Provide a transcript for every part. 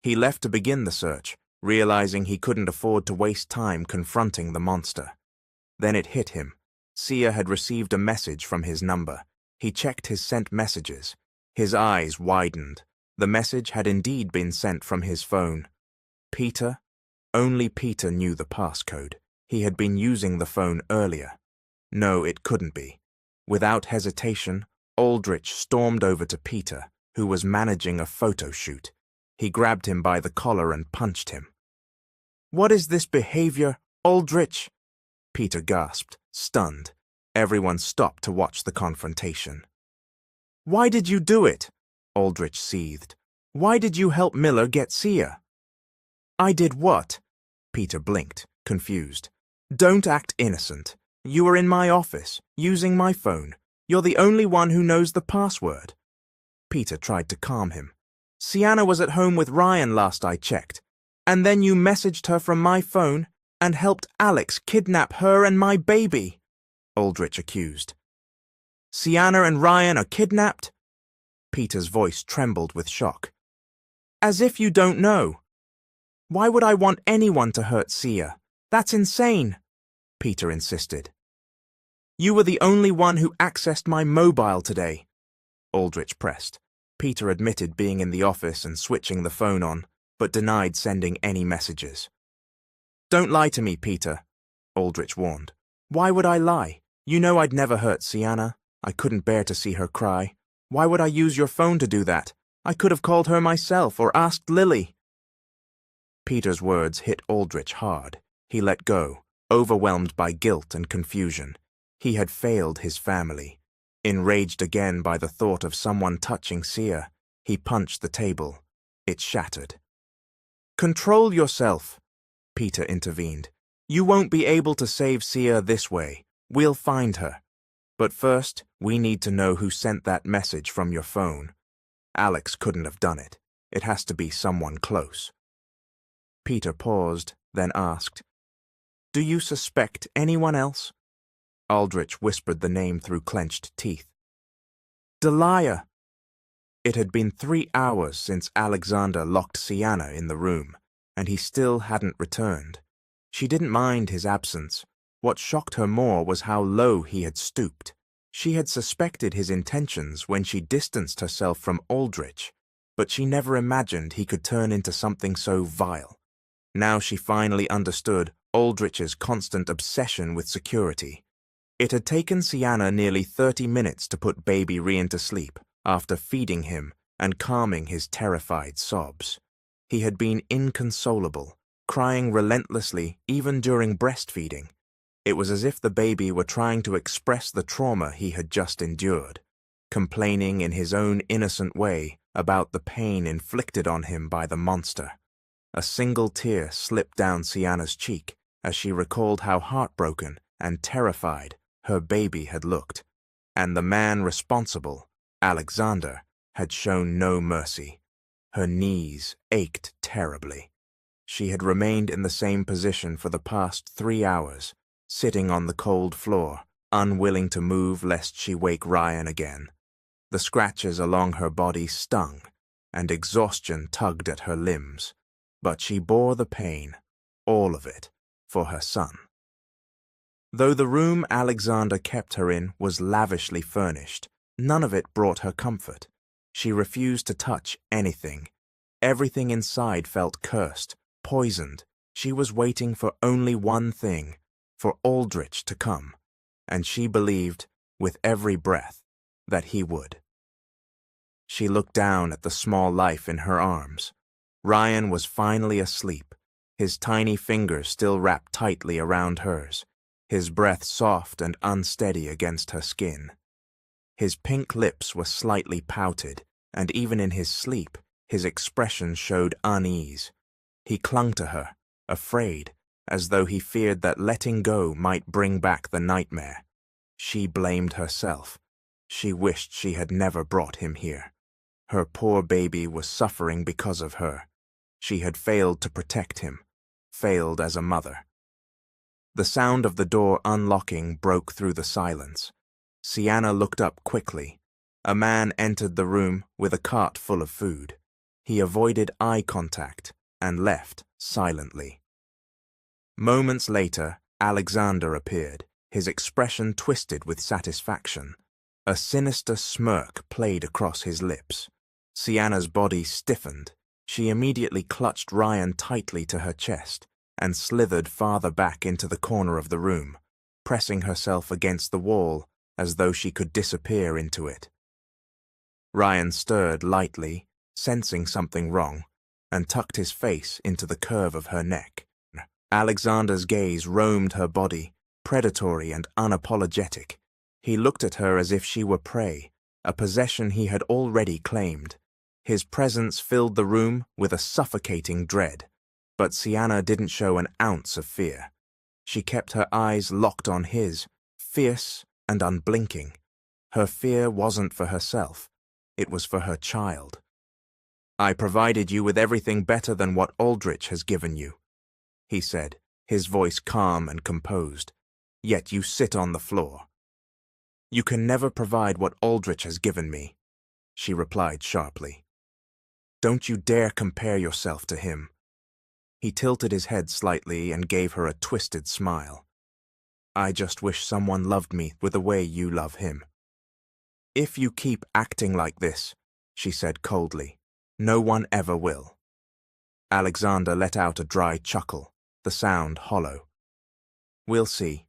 He left to begin the search, realizing he couldn't afford to waste time confronting the monster. Then it hit him. Sia had received a message from his number. He checked his sent messages. His eyes widened. The message had indeed been sent from his phone. Peter? Only Peter knew the passcode. He had been using the phone earlier. No, it couldn't be. Without hesitation, Aldrich stormed over to Peter, who was managing a photo shoot. He grabbed him by the collar and punched him. "What is this behavior, Aldrich?" Peter gasped, stunned. Everyone stopped to watch the confrontation. "Why did you do it?" Aldrich seethed. "Why did you help Miller get Sia?" "I did what?" Peter blinked, confused. "Don't act innocent. You were in my office, using my phone. You're the only one who knows the password." Peter tried to calm him. "Sienna was at home with Ryan last I checked. And then you messaged her from my phone and helped Alex kidnap her and my baby," Aldrich accused. "Sienna and Ryan are kidnapped?" Peter's voice trembled with shock. "As if you don't know. Why would I want anyone to hurt Sia? That's insane," Peter insisted. "You were the only one who accessed my mobile today," Aldrich pressed. Peter admitted being in the office and switching the phone on, but denied sending any messages. "Don't lie to me, Peter," Aldrich warned. "Why would I lie? You know I'd never hurt Sienna. I couldn't bear to see her cry. Why would I use your phone to do that? I could have called her myself or asked Lily." Peter's words hit Aldrich hard. He let go, overwhelmed by guilt and confusion. He had failed his family. Enraged again by the thought of someone touching Sia, he punched the table. It shattered. "Control yourself," Peter intervened. "You won't be able to save Sia this way. We'll find her. But first, we need to know who sent that message from your phone. Alex couldn't have done it. It has to be someone close." Peter paused, then asked, "Do you suspect anyone else?" Aldrich whispered the name through clenched teeth. "Delia." It had been 3 hours since Alexander locked Sienna in the room, and he still hadn't returned. She didn't mind his absence. What shocked her more was how low he had stooped. She had suspected his intentions when she distanced herself from Aldrich, but she never imagined he could turn into something so vile. Now she finally understood Aldrich's constant obsession with security. It had taken Sienna nearly 30 minutes to put baby Ryan to sleep after feeding him and calming his terrified sobs. He had been inconsolable, crying relentlessly even during breastfeeding. It was as if the baby were trying to express the trauma he had just endured, complaining in his own innocent way about the pain inflicted on him by the monster. A single tear slipped down Sienna's cheek as she recalled how heartbroken and terrified her baby had looked, and the man responsible, Alexander, had shown no mercy. Her knees ached terribly. She had remained in the same position for the past 3 hours, sitting on the cold floor, unwilling to move lest she wake Ryan again. The scratches along her body stung, and exhaustion tugged at her limbs, but she bore the pain, all of it, for her son. Though the room Alexander kept her in was lavishly furnished, none of it brought her comfort. She refused to touch anything. Everything inside felt cursed, poisoned. She was waiting for only one thing, for Aldrich to come, and she believed, with every breath, that he would. She looked down at the small life in her arms. Ryan was finally asleep, his tiny fingers still wrapped tightly around hers, his breath soft and unsteady against her skin. His pink lips were slightly pouted, and even in his sleep, his expression showed unease. He clung to her, afraid, as though he feared that letting go might bring back the nightmare. She blamed herself. She wished she had never brought him here. Her poor baby was suffering because of her. She had failed to protect him, failed as a mother. The sound of the door unlocking broke through the silence. Sienna looked up quickly. A man entered the room with a cart full of food. He avoided eye contact and left silently. Moments later, Alexander appeared, his expression twisted with satisfaction. A sinister smirk played across his lips. Sienna's body stiffened. She immediately clutched Ryan tightly to her chest and slithered farther back into the corner of the room, pressing herself against the wall as though she could disappear into it. Ryan stirred lightly, sensing something wrong, and tucked his face into the curve of her neck. Alexander's gaze roamed her body, predatory and unapologetic. He looked at her as if she were prey, a possession he had already claimed. His presence filled the room with a suffocating dread, but Sienna didn't show an ounce of fear. She kept her eyes locked on his, fierce and unblinking. Her fear wasn't for herself, it was for her child. "I provided you with everything better than what Aldrich has given you," he said, his voice calm and composed. "Yet you sit on the floor." "You can never provide what Aldrich has given me," she replied sharply. "Don't you dare compare yourself to him." He tilted his head slightly and gave her a twisted smile. "I just wish someone loved me with the way you love him." "If you keep acting like this," she said coldly, "no one ever will." Alexander let out a dry chuckle, the sound hollow. "We'll see."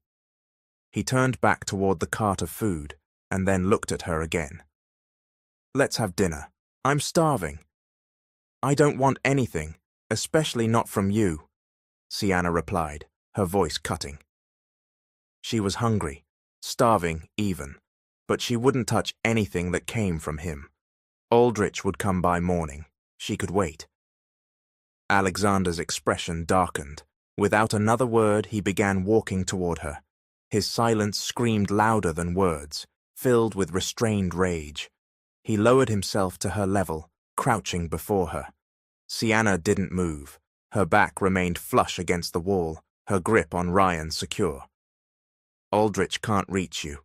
He turned back toward the cart of food and then looked at her again. "Let's have dinner. I'm starving." "I don't want anything, especially not from you," Sienna replied, her voice cutting. She was hungry, starving even, but she wouldn't touch anything that came from him. Aldrich would come by morning. She could wait. Alexander's expression darkened. Without another word, he began walking toward her. His silence screamed louder than words, filled with restrained rage. He lowered himself to her level, crouching before her. Sienna didn't move. Her back remained flush against the wall, her grip on Ryan secure. "Aldrich can't reach you,"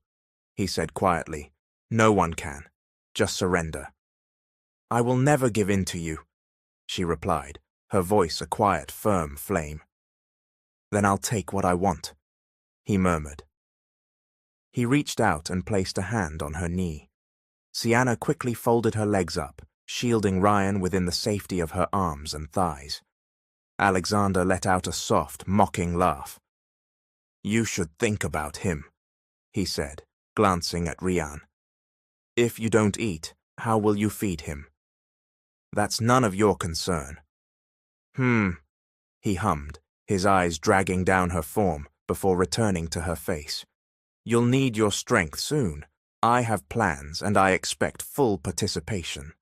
he said quietly. "No one can. Just surrender." "I will never give in to you," she replied, her voice a quiet, firm flame. "Then I'll take what I want," he murmured. He reached out and placed a hand on her knee. Sienna quickly folded her legs up, shielding Ryan within the safety of her arms and thighs. Alexander let out a soft, mocking laugh. "You should think about him," he said, glancing at Ryan. "If you don't eat, how will you feed him?" "That's none of your concern." He hummed, his eyes dragging down her form before returning to her face. "You'll need your strength soon. I have plans, and I expect full participation."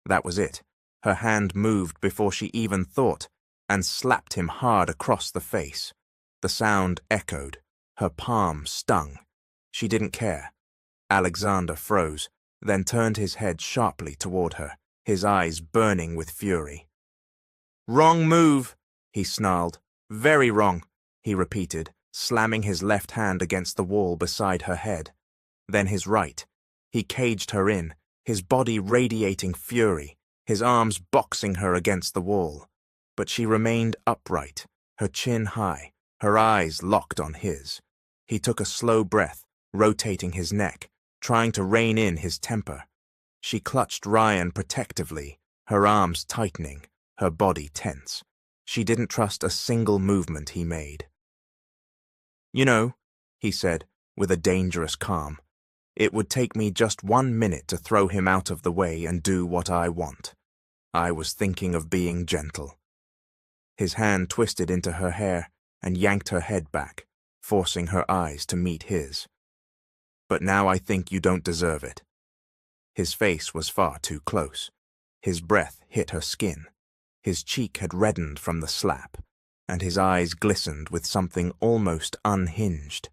That was it. Her hand moved before she even thought, and slapped him hard across the face. The sound echoed. Her palm stung. She didn't care. Alexander froze, then turned his head sharply toward her, his eyes burning with fury. "Wrong move," he snarled. "Very wrong," he repeated, slamming his left hand against the wall beside her head. Then his right. He caged her in, his body radiating fury, his arms boxing her against the wall. But she remained upright, her chin high, her eyes locked on his. He took a slow breath, rotating his neck, trying to rein in his temper. She clutched Ryan protectively, her arms tightening, her body tense. She didn't trust a single movement he made. "You know," he said, with a dangerous calm, "it would take me just 1 minute to throw him out of the way and do what I want. I was thinking of being gentle." His hand twisted into her hair and yanked her head back, forcing her eyes to meet his. "But now I think you don't deserve it." His face was far too close. His breath hit her skin. His cheek had reddened from the slap, and his eyes glistened with something almost unhinged.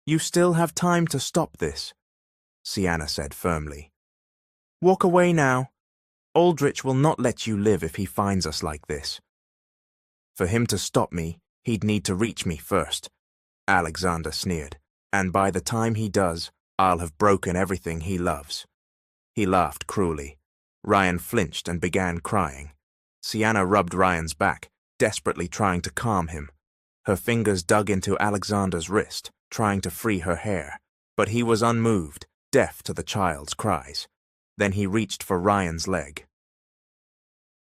"You still have time to stop this," Sienna said firmly. "Walk away now. Aldrich will not let you live if he finds us like this." "For him to stop me, he'd need to reach me first," Alexander sneered, "and by the time he does, I'll have broken everything he loves." He laughed cruelly. Ryan flinched and began crying. Sienna rubbed Ryan's back, desperately trying to calm him. Her fingers dug into Alexander's wrist, trying to free her hair, but he was unmoved, deaf to the child's cries. Then he reached for Ryan's leg.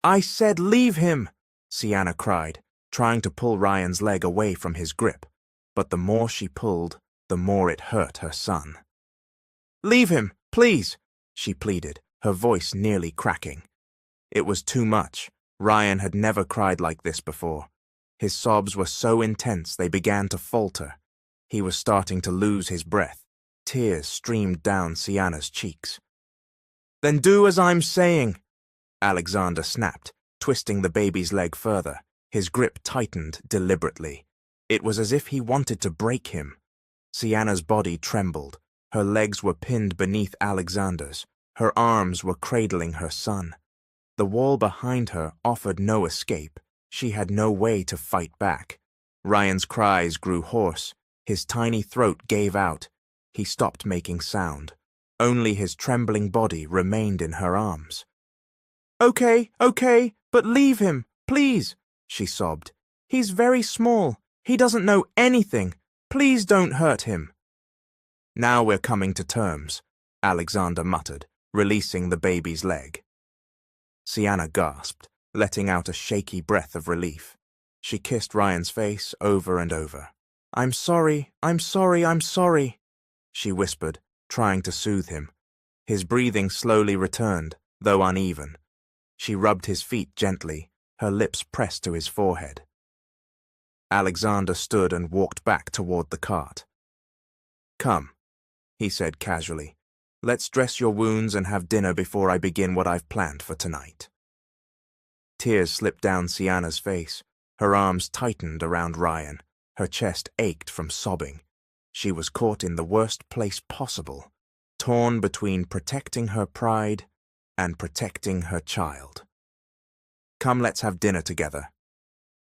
"I said leave him!" Sienna cried, trying to pull Ryan's leg away from his grip, but the more she pulled, the more it hurt her son. "Leave him, please," she pleaded, her voice nearly cracking. It was too much. Ryan had never cried like this before. His sobs were so intense they began to falter. He was starting to lose his breath. Tears streamed down Sienna's cheeks. "Then do as I'm saying," Alexander snapped, twisting the baby's leg further. His grip tightened deliberately. It was as if he wanted to break him. Sienna's body trembled. Her legs were pinned beneath Alexander's. Her arms were cradling her son. The wall behind her offered no escape. She had no way to fight back. Ryan's cries grew hoarse. His tiny throat gave out. He stopped making sound. Only his trembling body remained in her arms. Okay, but leave him, please," she sobbed. "He's very small. He doesn't know anything. Please don't hurt him." "Now we're coming to terms," Alexander muttered, releasing the baby's leg. Sienna gasped, letting out a shaky breath of relief. She kissed Ryan's face over and over. I'm sorry, she whispered, trying to soothe him. His breathing slowly returned, though uneven. She rubbed his feet gently, her lips pressed to his forehead. Alexander stood and walked back toward the cart. "Come," he said casually. "Let's dress your wounds and have dinner before I begin what I've planned for tonight." Tears slipped down Sienna's face. Her arms tightened around Ryan. Her chest ached from sobbing. She was caught in the worst place possible, torn between protecting her pride and protecting her child. "Come, let's have dinner together."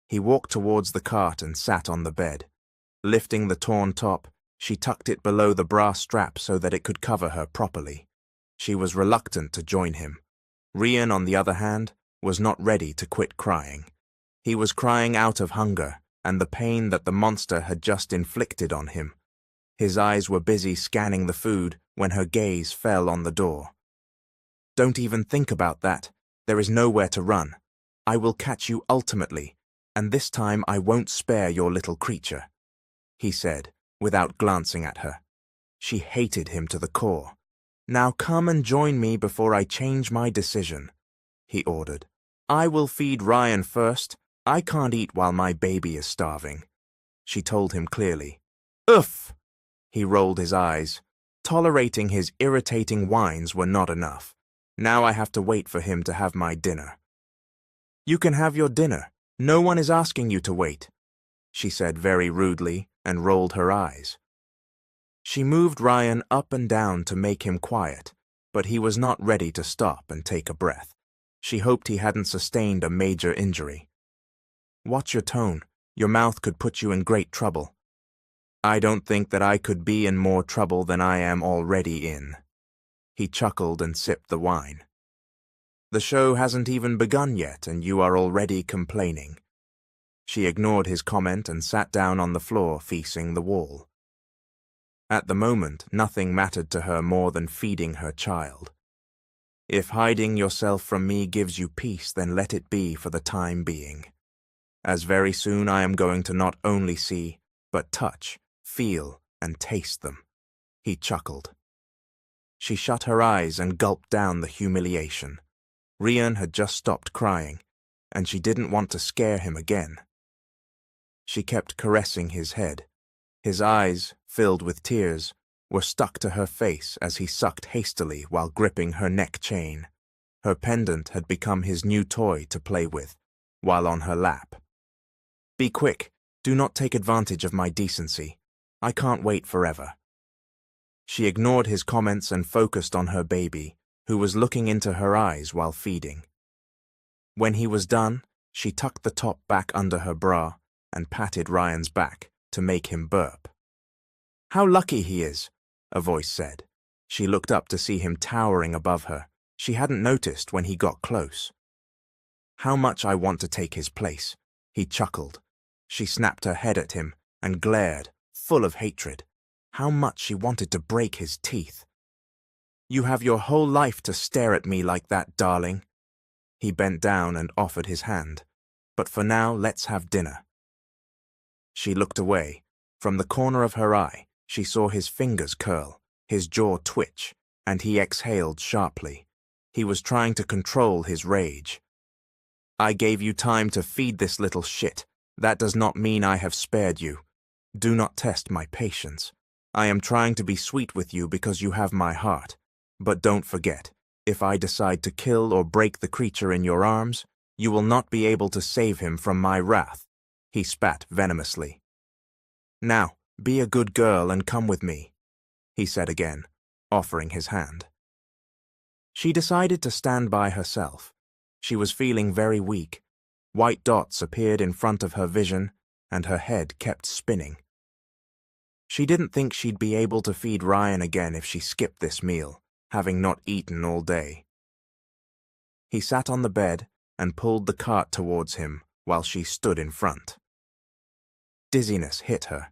He walked towards the cart and sat on the bed. Lifting the torn top, she tucked it below the brass strap so that it could cover her properly. She was reluctant to join him. Ryan, on the other hand, was not ready to quit crying. He was crying out of hunger and the pain that the monster had just inflicted on him. His eyes were busy scanning the food when her gaze fell on the door. "Don't even think about that. There is nowhere to run. I will catch you ultimately, and this time I won't spare your little creature," he said, without glancing at her. She hated him to the core. "Now come and join me before I change my decision," he ordered. "I will feed Ryan first. I can't eat while my baby is starving," she told him clearly. "Oof!" He rolled his eyes. Tolerating his irritating whines were not enough. Now I have to wait for him to have my dinner. "You can have your dinner. No one is asking you to wait," she said very rudely and rolled her eyes. She moved Ryan up and down to make him quiet, but he was not ready to stop and take a breath. She hoped he hadn't sustained a major injury. "Watch your tone. Your mouth could put you in great trouble." "I don't think that I could be in more trouble than I am already in." He chuckled and sipped the wine. "The show hasn't even begun yet, and you are already complaining." She ignored his comment and sat down on the floor facing the wall. At the moment, nothing mattered to her more than feeding her child. "If hiding yourself from me gives you peace, then let it be for the time being. As very soon I am going to not only see, but touch, feel, and taste them," he chuckled. She shut her eyes and gulped down the humiliation. Ryan had just stopped crying, and she didn't want to scare him again. She kept caressing his head. His eyes, filled with tears, were stuck to her face as he sucked hastily while gripping her neck chain. Her pendant had become his new toy to play with, while on her lap. "Be quick. Do not take advantage of my decency. I can't wait forever." She ignored his comments and focused on her baby, who was looking into her eyes while feeding. When he was done, she tucked the top back under her bra and patted Ryan's back to make him burp. "How lucky he is," a voice said. She looked up to see him towering above her. She hadn't noticed when he got close. How much I want to take his place, he chuckled. She snapped her head at him and glared, full of hatred. How much she wanted to break his teeth. You have your whole life to stare at me like that, darling. He bent down and offered his hand. But for now, let's have dinner. She looked away. From the corner of her eye, she saw his fingers curl, his jaw twitch, and he exhaled sharply. He was trying to control his rage. I gave you time to feed this little shit. That does not mean I have spared you. Do not test my patience. I am trying to be sweet with you because you have my heart. But don't forget, if I decide to kill or break the creature in your arms, you will not be able to save him from my wrath. He spat venomously. Now, be a good girl and come with me, he said again, offering his hand. She decided to stand by herself. She was feeling very weak. White dots appeared in front of her vision, and her head kept spinning. She didn't think she'd be able to feed Ryan again if she skipped this meal, having not eaten all day. He sat on the bed and pulled the cart towards him while she stood in front. Dizziness hit her,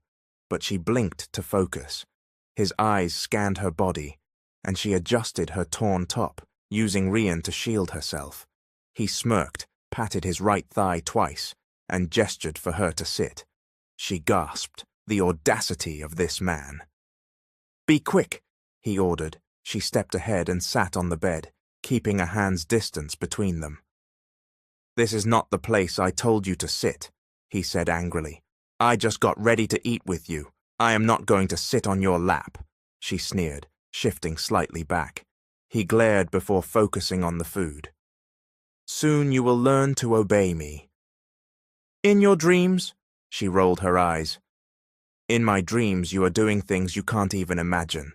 but she blinked to focus. His eyes scanned her body, and she adjusted her torn top, using Ryan to shield herself. He smirked, patted his right thigh twice, and gestured for her to sit. She gasped, the audacity of this man. Be quick, he ordered. She stepped ahead and sat on the bed, keeping a hand's distance between them. This is not the place I told you to sit, he said angrily. I just got ready to eat with you. I am not going to sit on your lap, she sneered, shifting slightly back. He glared before focusing on the food. Soon you will learn to obey me. In your dreams? She rolled her eyes. In my dreams you are doing things you can't even imagine.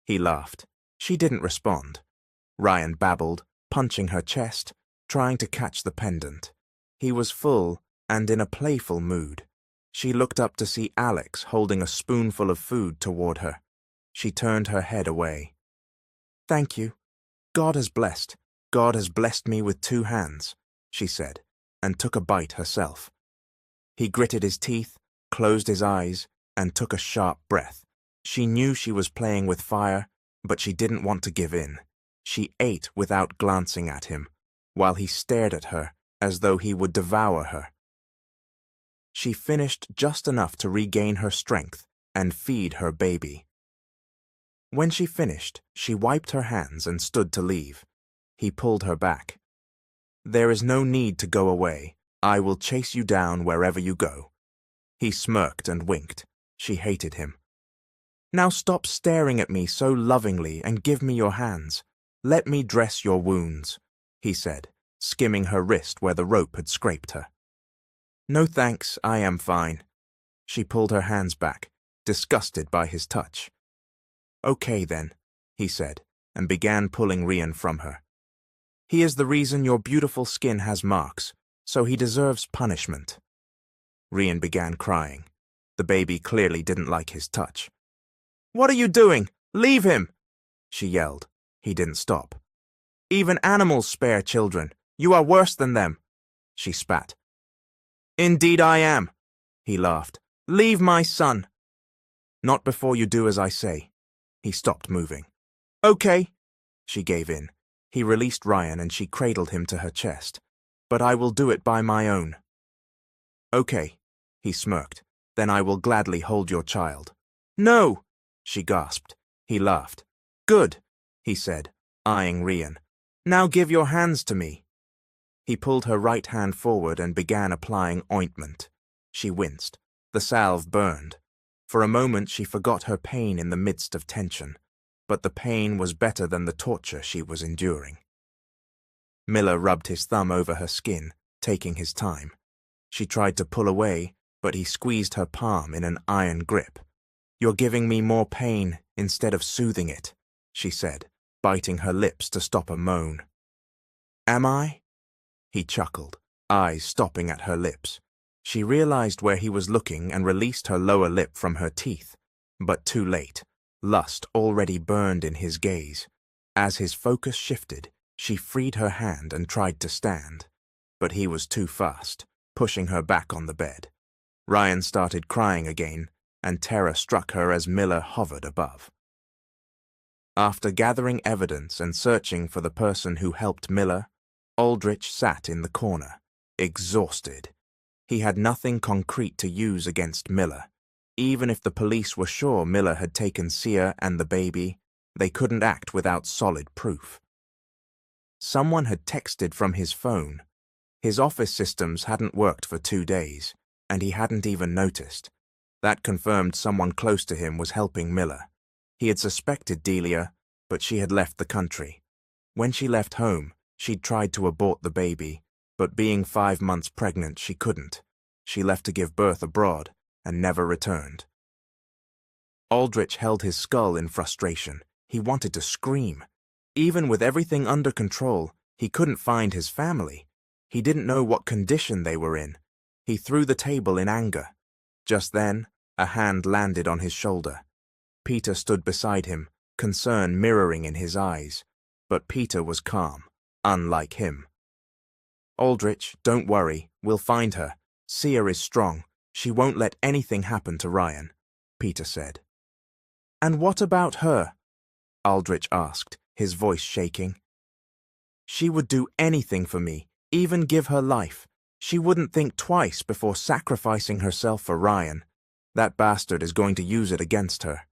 He laughed. She didn't respond. Ryan babbled, punching her chest, trying to catch the pendant. He was full and in a playful mood. She looked up to see Alex holding a spoonful of food toward her. She turned her head away. Thank you. God has blessed me with 2 hands, she said, and took a bite herself. He gritted his teeth, closed his eyes, and took a sharp breath. She knew she was playing with fire, but she didn't want to give in. She ate without glancing at him, while he stared at her as though he would devour her. She finished just enough to regain her strength and feed her baby. When she finished, she wiped her hands and stood to leave. He pulled her back. There is no need to go away. I will chase you down wherever you go. He smirked and winked. She hated him. Now stop staring at me so lovingly and give me your hands. Let me dress your wounds, he said, skimming her wrist where the rope had scraped her. No thanks, I am fine. She pulled her hands back, disgusted by his touch. Okay then, he said, and began pulling Ryan from her. He is the reason your beautiful skin has marks, so he deserves punishment. Ryan began crying. The baby clearly didn't like his touch. What are you doing? Leave him! She yelled. He didn't stop. Even animals spare children. You are worse than them. She spat. Indeed I am, he laughed. Leave my son. Not before you do as I say. He stopped moving. Okay. She gave in. He released Ryan and she cradled him to her chest. But I will do it by my own. Okay, he smirked. Then I will gladly hold your child. No, she gasped. He laughed. Good, he said, eyeing Ryan. Now give your hands to me. He pulled her right hand forward and began applying ointment. She winced. The salve burned. For a moment she forgot her pain in the midst of tension, but the pain was better than the torture she was enduring. Miller rubbed his thumb over her skin, taking his time. She tried to pull away, but he squeezed her palm in an iron grip. You're giving me more pain instead of soothing it, she said, biting her lips to stop a moan. Am I? He chuckled, eyes stopping at her lips. She realized where he was looking and released her lower lip from her teeth. But too late. Lust already burned in his gaze. As his focus shifted, She freed her hand and tried to stand, but he was too fast, pushing her back on the bed. Ryan started crying again, and terror struck her as Miller hovered above. After gathering evidence and searching for the person who helped Miller, Aldrich sat in the corner, exhausted. He had nothing concrete to use against Miller. Even if the police were sure Miller had taken Sia and the baby, they couldn't act without solid proof. Someone had texted from his phone. His office systems hadn't worked for 2 days, and he hadn't even noticed. That confirmed someone close to him was helping Miller. He had suspected Delia, but she had left the country. When she left home, she'd tried to abort the baby, but being 5 months pregnant, she couldn't. She left to give birth abroad and never returned. Aldrich held his skull in frustration. He wanted to scream. Even with everything under control, he couldn't find his family. He didn't know what condition they were in. He threw the table in anger. Just then, a hand landed on his shoulder. Peter stood beside him, concern mirroring in his eyes. But Peter was calm, unlike him. "Aldrich, don't worry. We'll find her. Sia is strong. She won't let anything happen to Ryan," Peter said. "And what about her?" Aldrich asked, his voice shaking. "She would do anything for me, even give her life. She wouldn't think twice before sacrificing herself for Ryan. That bastard is going to use it against her."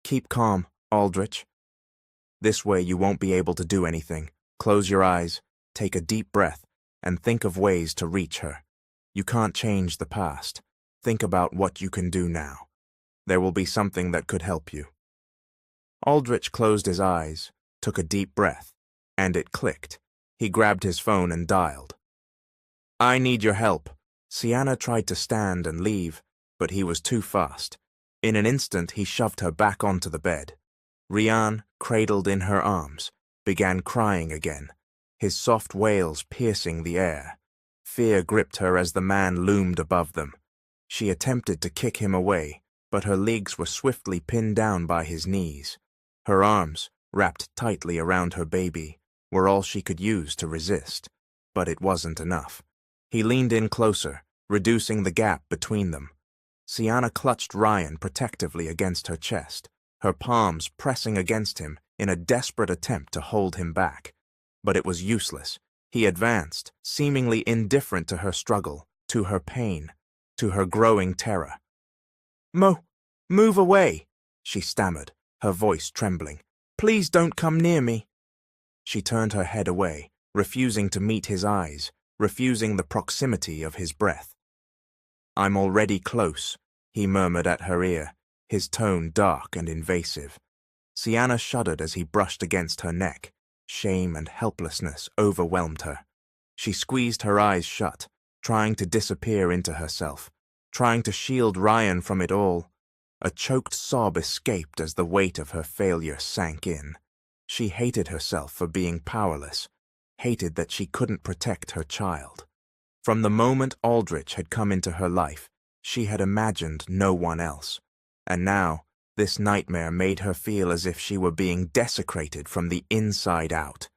"Keep calm, Aldrich. This way you won't be able to do anything. Close your eyes, take a deep breath, and think of ways to reach her. You can't change the past. Think about what you can do now. There will be something that could help you." Aldrich closed his eyes, took a deep breath, and it clicked. He grabbed his phone and dialed. "I need your help." Sienna tried to stand and leave, but he was too fast. In an instant, he shoved her back onto the bed. Rian, cradled in her arms, began crying again, his soft wails piercing the air. Fear gripped her as the man loomed above them. She attempted to kick him away, but her legs were swiftly pinned down by his knees. Her arms, wrapped tightly around her baby, were all she could use to resist. But it wasn't enough. He leaned in closer, reducing the gap between them. Sienna clutched Ryan protectively against her chest, her palms pressing against him in a desperate attempt to hold him back. But it was useless. He advanced, seemingly indifferent to her struggle, to her pain, to her growing terror. Move away," she stammered, her voice trembling. "Please don't come near me." She turned her head away, refusing to meet his eyes, refusing the proximity of his breath. "I'm already close," he murmured at her ear, his tone dark and invasive. Sienna shuddered as he brushed against her neck. Shame and helplessness overwhelmed her. She squeezed her eyes shut, trying to disappear into herself, trying to shield Ryan from it all. A choked sob escaped as the weight of her failure sank in. She hated herself for being powerless, hated that she couldn't protect her child. From the moment Aldrich had come into her life, she had imagined no one else. And now, this nightmare made her feel as if she were being desecrated from the inside out.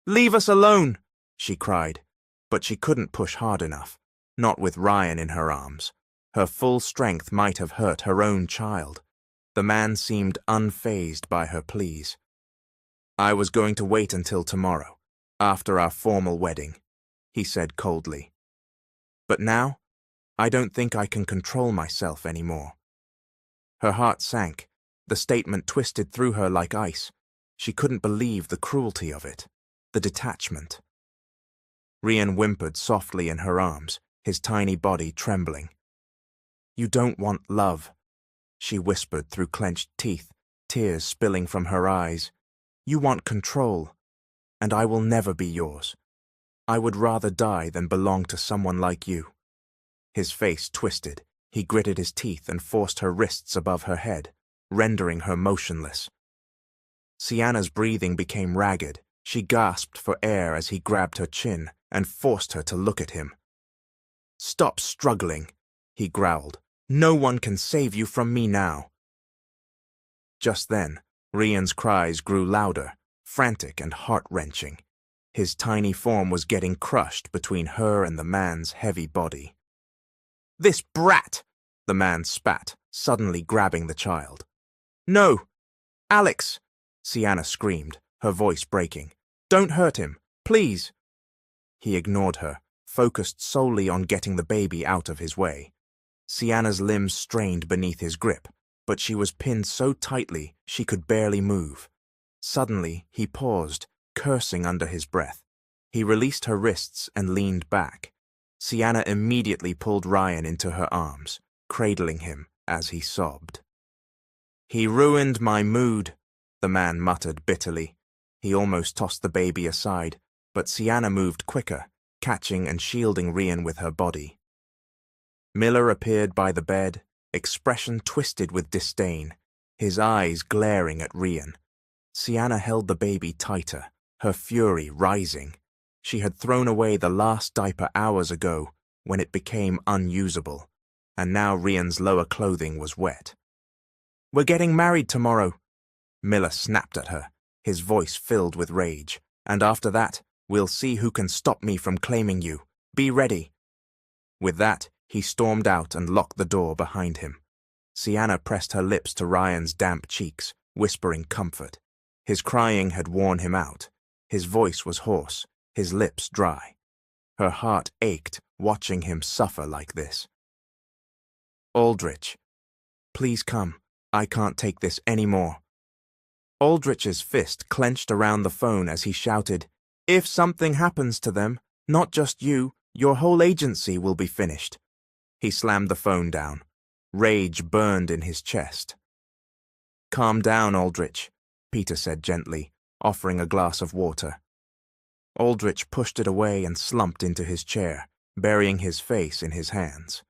"Leave us alone!" she cried, but she couldn't push hard enough, not with Ryan in her arms. Her full strength might have hurt her own child. The man seemed unfazed by her pleas. "I was going to wait until tomorrow, after our formal wedding," he said coldly. "But now, I don't think I can control myself anymore." Her heart sank. The statement twisted through her like ice. She couldn't believe the cruelty of it, the detachment. Rian whimpered softly in her arms, his tiny body trembling. "You don't want love," she whispered through clenched teeth, tears spilling from her eyes. "You want control, and I will never be yours. I would rather die than belong to someone like you." His face twisted. He gritted his teeth and forced her wrists above her head, rendering her motionless. Sienna's breathing became ragged. She gasped for air as he grabbed her chin and forced her to look at him. "Stop struggling," he growled. "No one can save you from me now." Just then, Rian's cries grew louder, frantic and heart-wrenching. His tiny form was getting crushed between her and the man's heavy body. "This brat!" the man spat, suddenly grabbing the child. "No! Alex!" Sienna screamed, her voice breaking. "Don't hurt him, please!" He ignored her, focused solely on getting the baby out of his way. Sienna's limbs strained beneath his grip, but she was pinned so tightly she could barely move. Suddenly, he paused, cursing under his breath. He released her wrists and leaned back. Sienna immediately pulled Ryan into her arms, cradling him as he sobbed. "He ruined my mood," the man muttered bitterly. He almost tossed the baby aside, but Sienna moved quicker, catching and shielding Ryan with her body. Miller appeared by the bed, expression twisted with disdain, his eyes glaring at Ryan. Sienna held the baby tighter, her fury rising. She had thrown away the last diaper hours ago when it became unusable, and now Ryan's lower clothing was wet. "We're getting married tomorrow," Miller snapped at her, his voice filled with rage. "And after that, we'll see who can stop me from claiming you. Be ready." With that, he stormed out and locked the door behind him. Sienna pressed her lips to Ryan's damp cheeks, whispering comfort. His crying had worn him out. His voice was hoarse, his lips dry. Her heart ached watching him suffer like this. "Aldrich, please come. I can't take this anymore." Aldrich's fist clenched around the phone as he shouted, "If something happens to them, not just you, your whole agency will be finished." He slammed the phone down. Rage burned in his chest. "Calm down, Aldrich," Peter said gently, offering a glass of water. Aldrich pushed it away and slumped into his chair, burying his face in his hands.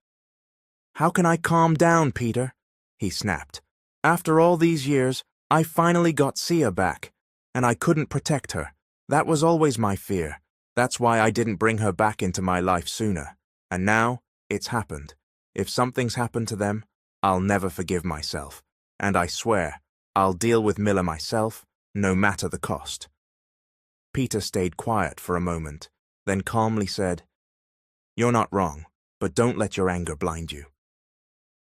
"How can I calm down, Peter?" he snapped. "After all these years, I finally got Sia back, and I couldn't protect her. That was always my fear. That's why I didn't bring her back into my life sooner. And now, it's happened. If something's happened to them, I'll never forgive myself. And I swear, I'll deal with Miller myself, no matter the cost." Peter stayed quiet for a moment, then calmly said, "You're not wrong, but don't let your anger blind you.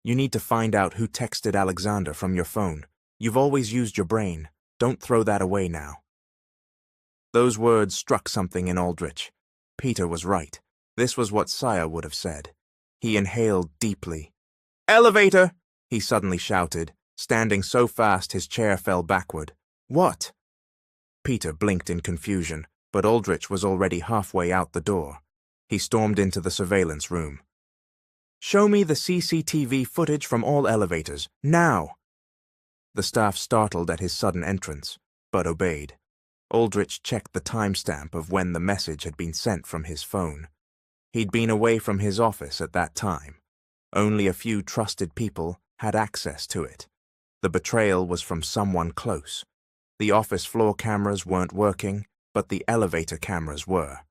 You need to find out who texted Alexander from your phone. You've always used your brain. Don't throw that away now." Those words struck something in Aldrich. Peter was right. This was what Sia would have said. He inhaled deeply. "Elevator!" he suddenly shouted, standing so fast his chair fell backward. "What?" Peter blinked in confusion, but Aldrich was already halfway out the door. He stormed into the surveillance room. "Show me the CCTV footage from all elevators, now!" The staff startled at his sudden entrance, but obeyed. Aldrich checked the timestamp of when the message had been sent from his phone. He'd been away from his office at that time. Only a few trusted people had access to it. The betrayal was from someone close. The office floor cameras weren't working, but the elevator cameras were.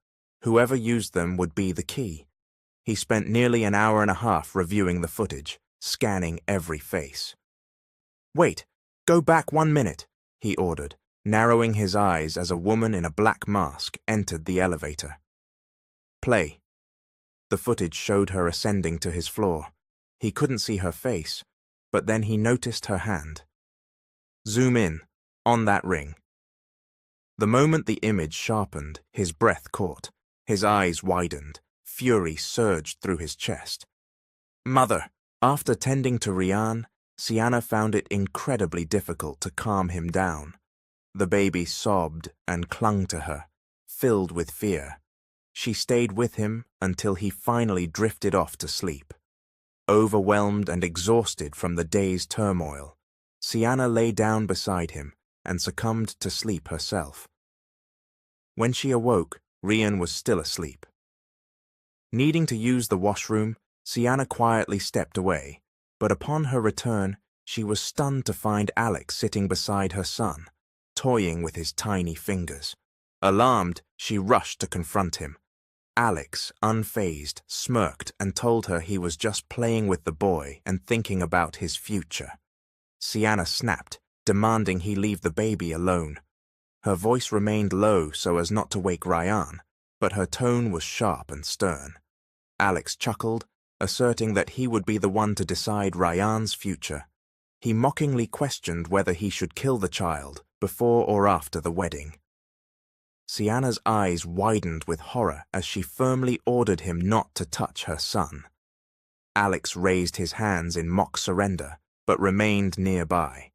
Whoever used them would be the key. He spent nearly an hour and a half reviewing the footage, scanning every face. "Wait, go back 1 minute," he ordered, narrowing his eyes as a woman in a black mask entered the elevator. "Play." The footage showed her ascending to his floor. He couldn't see her face, but then he noticed her hand. "Zoom in, on that ring." The moment the image sharpened, his breath caught. His eyes widened. Fury surged through his chest. "Mother!" After tending to Ryan, Sienna found it incredibly difficult to calm him down. The baby sobbed and clung to her, filled with fear. She stayed with him until he finally drifted off to sleep. Overwhelmed and exhausted from the day's turmoil, Sienna lay down beside him and succumbed to sleep herself. When she awoke, Ryan was still asleep. Needing to use the washroom, Sienna quietly stepped away, but upon her return, she was stunned to find Alex sitting beside her son, toying with his tiny fingers. Alarmed, she rushed to confront him. Alex, unfazed, smirked and told her he was just playing with the boy and thinking about his future. Sienna snapped, demanding he leave the baby alone. Her voice remained low so as not to wake Ryan, but her tone was sharp and stern. Alex chuckled, asserting that he would be the one to decide Ryan's future. He mockingly questioned whether he should kill the child before or after the wedding. Sienna's eyes widened with horror as she firmly ordered him not to touch her son. Alex raised his hands in mock surrender, but remained nearby.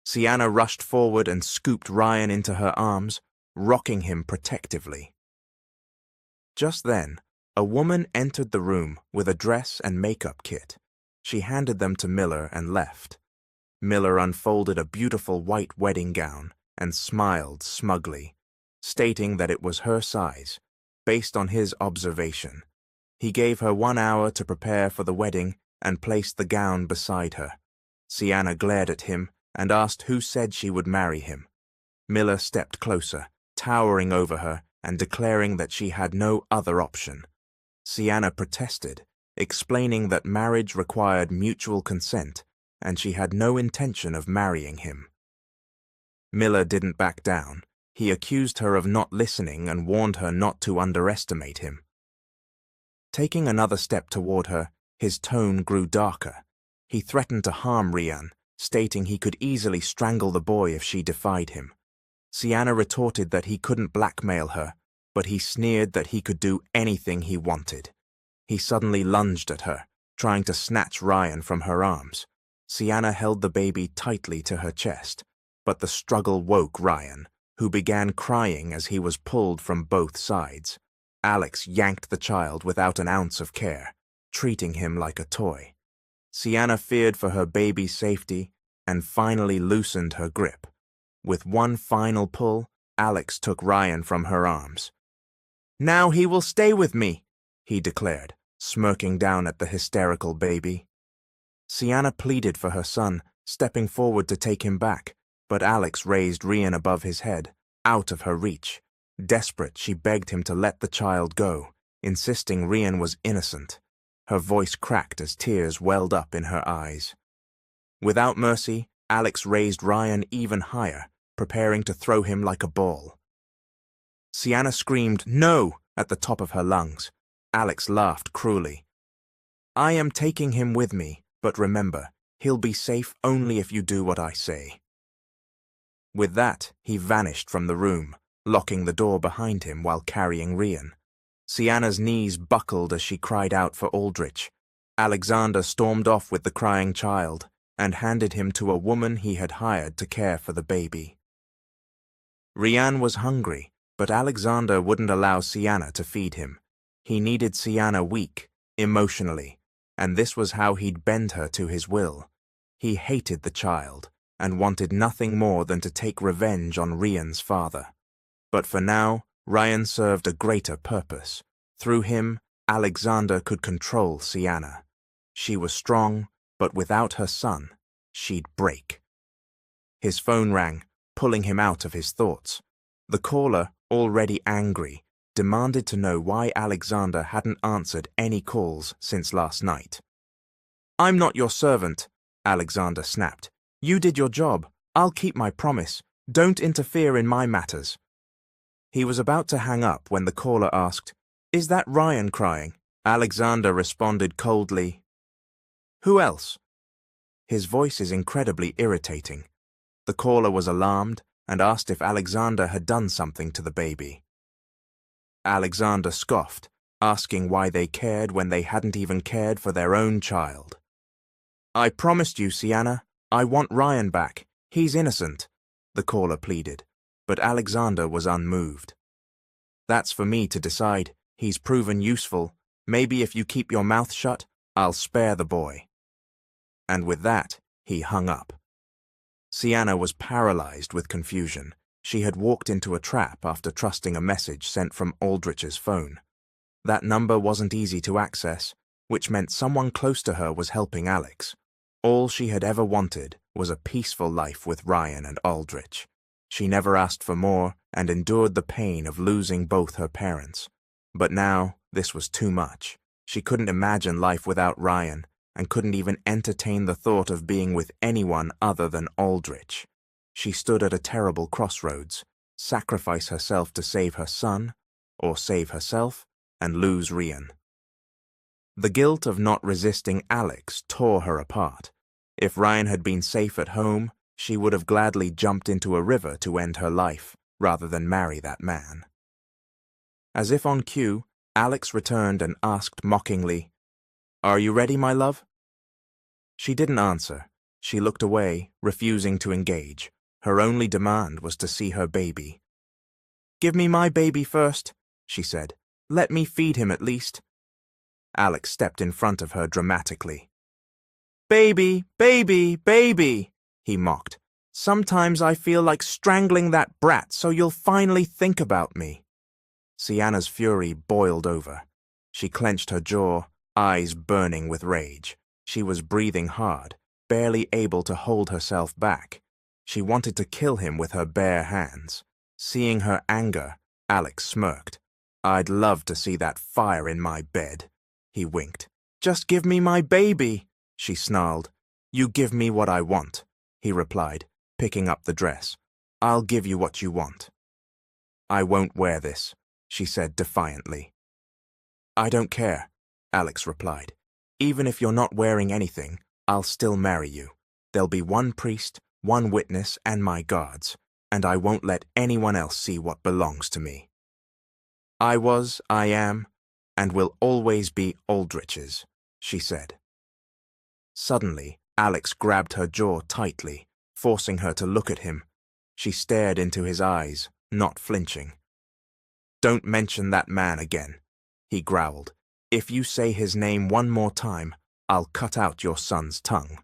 Sienna rushed forward and scooped Ryan into her arms, rocking him protectively. Just then, a woman entered the room with a dress and makeup kit. She handed them to Miller and left. Miller unfolded a beautiful white wedding gown and smiled smugly, stating that it was her size, based on his observation. He gave her 1 hour to prepare for the wedding and placed the gown beside her. Sienna glared at him and asked who said she would marry him. Miller stepped closer, towering over her and declaring that she had no other option. Sienna protested, explaining that marriage required mutual consent and she had no intention of marrying him. Miller didn't back down. He accused her of not listening and warned her not to underestimate him. Taking another step toward her, his tone grew darker. He threatened to harm Ryan, stating he could easily strangle the boy if she defied him. Sienna retorted that he couldn't blackmail her, but he sneered that he could do anything he wanted. He suddenly lunged at her, trying to snatch Ryan from her arms. Sienna held the baby tightly to her chest, but the struggle woke Ryan, who began crying as he was pulled from both sides. Alex yanked the child without an ounce of care, treating him like a toy. Sienna feared for her baby's safety and finally loosened her grip. With one final pull, Alex took Ryan from her arms. "Now he will stay with me," he declared, smirking down at the hysterical baby. Sienna pleaded for her son, stepping forward to take him back, but Alex raised Ryan above his head, out of her reach. Desperate, she begged him to let the child go, insisting Ryan was innocent. Her voice cracked as tears welled up in her eyes. Without mercy, Alex raised Ryan even higher, preparing to throw him like a ball. Sienna screamed, "No!" at the top of her lungs. Alex laughed cruelly. "I am taking him with me, but remember, he'll be safe only if you do what I say." With that, he vanished from the room, locking the door behind him while carrying Ryan. Sienna's knees buckled as she cried out for Aldrich. Alexander stormed off with the crying child and handed him to a woman he had hired to care for the baby. Ryan was hungry, but Alexander wouldn't allow Sienna to feed him. He needed Sienna weak, emotionally, and this was how he'd bend her to his will. He hated the child and wanted nothing more than to take revenge on Ryan's father. But for now, Ryan served a greater purpose. Through him, Alexander could control Sienna. She was strong, but without her son, she'd break. His phone rang, pulling him out of his thoughts. The caller, already angry, demanded to know why Alexander hadn't answered any calls since last night. "I'm not your servant," Alexander snapped. "You did your job. I'll keep my promise. Don't interfere in my matters." He was about to hang up when the caller asked, "Is that Ryan crying?" Alexander responded coldly, "Who else?" His voice is incredibly irritating. The caller was alarmed and asked if Alexander had done something to the baby. Alexander scoffed, asking why they cared when they hadn't even cared for their own child. "I promised you, Sienna. I want Ryan back. He's innocent," the caller pleaded, but Alexander was unmoved. "That's for me to decide. He's proven useful. Maybe if you keep your mouth shut, I'll spare the boy." And with that, he hung up. Sienna was paralyzed with confusion. She had walked into a trap after trusting a message sent from Aldrich's phone. That number wasn't easy to access, which meant someone close to her was helping Alex. All she had ever wanted was a peaceful life with Ryan and Aldrich. She never asked for more and endured the pain of losing both her parents. But now, this was too much. She couldn't imagine life without Ryan and couldn't even entertain the thought of being with anyone other than Aldrich. She stood at a terrible crossroads. sacrifice herself to save her son, or save herself and lose Rian. The guilt of not resisting Alex tore her apart. If Ryan had been safe at home, she would have gladly jumped into a river to end her life, rather than marry that man. As if on cue, Alex returned and asked mockingly, "Are you ready, my love?" She didn't answer. She looked away, refusing to engage. Her only demand was to see her baby. "Give me my baby first," she said. "Let me feed him at least." Alex stepped in front of her dramatically. "Baby, baby, baby," he mocked. "Sometimes I feel like strangling that brat so you'll finally think about me." Sienna's fury boiled over. She clenched her jaw, eyes burning with rage. She was breathing hard, barely able to hold herself back. She wanted to kill him with her bare hands. Seeing her anger, Alex smirked. "I'd love to see that fire in my bed," he winked. "Just give me my baby," she snarled. "You give me what I want," he replied, picking up the dress. "I'll give you what you want." "I won't wear this," she said defiantly. "I don't care," Alex replied. "Even if you're not wearing anything, I'll still marry you. There'll be one priest, one witness, and my guards, and I won't let anyone else see what belongs to me. I was, I am, and will always be Aldrich's," she said. Suddenly, Alex grabbed her jaw tightly, forcing her to look at him. She stared into his eyes, not flinching. "Don't mention that man again," he growled. "If you say his name one more time, I'll cut out your son's tongue."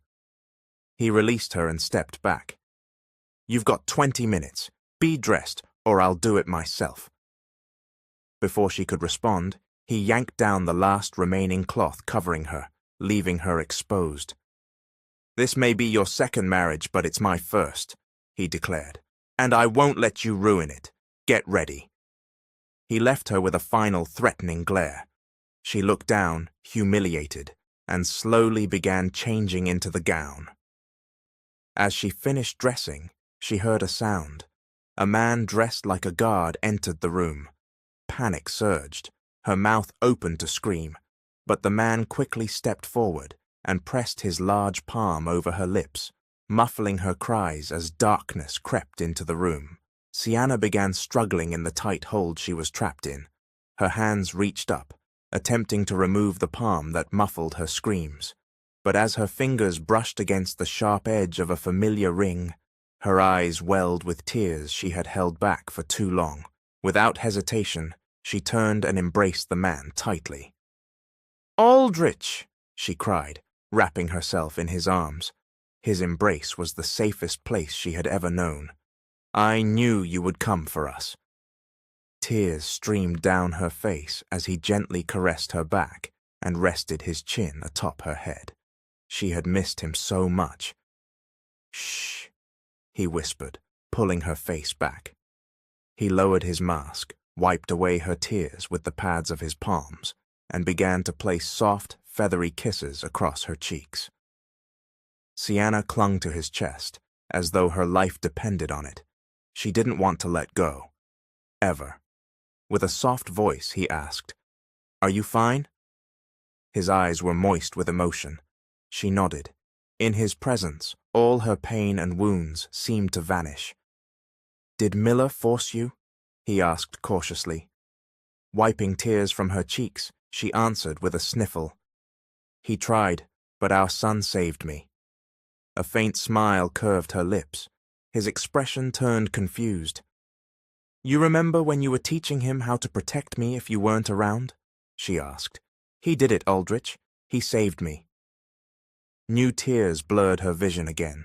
He released her and stepped back. "You've got 20 minutes. Be dressed, or I'll do it myself." Before she could respond, he yanked down the last remaining cloth covering her, leaving her exposed. "This may be your second marriage, but it's my first," he declared, "and I won't let you ruin it. Get ready." He left her with a final threatening glare. She looked down, humiliated, and slowly began changing into the gown. As she finished dressing, she heard a sound. A man dressed like a guard entered the room. Panic surged. Her mouth opened to scream, but the man quickly stepped forward and pressed his large palm over her lips, muffling her cries as darkness crept into the room. Sienna began struggling in the tight hold she was trapped in. Her hands reached up, attempting to remove the palm that muffled her screams. But as her fingers brushed against the sharp edge of a familiar ring, her eyes welled with tears she had held back for too long. Without hesitation, she turned and embraced the man tightly. "Aldrich!" she cried, wrapping herself in his arms. His embrace was the safest place she had ever known. "I knew you would come for us." Tears streamed down her face as he gently caressed her back and rested his chin atop her head. She had missed him so much. "Shh," he whispered, pulling her face back. He lowered his mask, wiped away her tears with the pads of his palms, and began to place soft, feathery kisses across her cheeks. Sienna clung to his chest, as though her life depended on it. She didn't want to let go. Ever. With a soft voice, he asked, "Are you fine?" His eyes were moist with emotion. She nodded. In his presence, all her pain and wounds seemed to vanish. "Did Miller force you?" he asked cautiously. Wiping tears from her cheeks, she answered with a sniffle. "He tried, but our son saved me." A faint smile curved her lips. His expression turned confused. "You remember when you were teaching him how to protect me if you weren't around?" she asked. "He did it, Aldrich. He saved me." New tears blurred her vision again.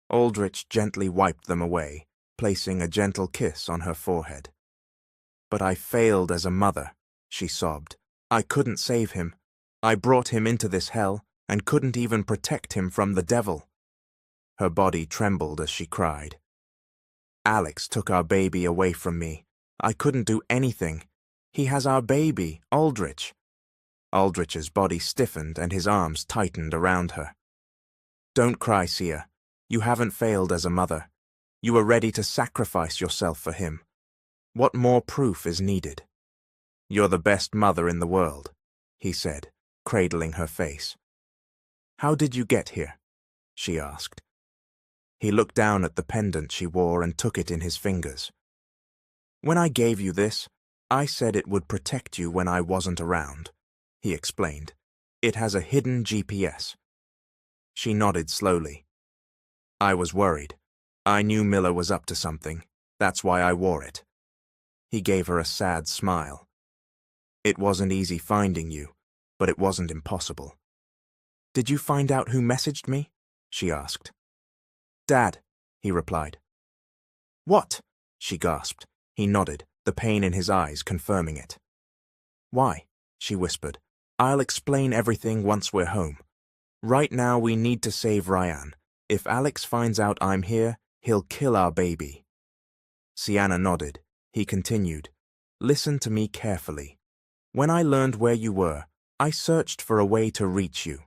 Aldrich gently wiped them away, placing a gentle kiss on her forehead. "But I failed as a mother," she sobbed. "I couldn't save him. I brought him into this hell and couldn't even protect him from the devil." Her body trembled as she cried. "Alex took our baby away from me. I couldn't do anything. He has our baby, Aldrich." Aldrich's body stiffened and his arms tightened around her. "Don't cry, Sia. You haven't failed as a mother. You were ready to sacrifice yourself for him, What more proof is needed? You're the best mother in the world, he said, cradling her face. How did you get here? She asked. He looked down at the pendant she wore and took it in his fingers. When I gave you this, I said it would protect you when I wasn't around, he explained. It has a hidden GPS. She nodded slowly. I was worried. I knew Miller was up to something. That's why I wore it. He gave her a sad smile. It wasn't easy finding you, but it wasn't impossible. Did you find out who messaged me? She asked. Dad, he replied. What? She gasped. He nodded, the pain in his eyes confirming it. Why? She whispered. I'll explain everything once we're home. Right now we need to save Ryan. If Alex finds out I'm here, he'll kill our baby. Sienna nodded. He continued. Listen to me carefully. When I learned where you were, I searched for a way to reach you.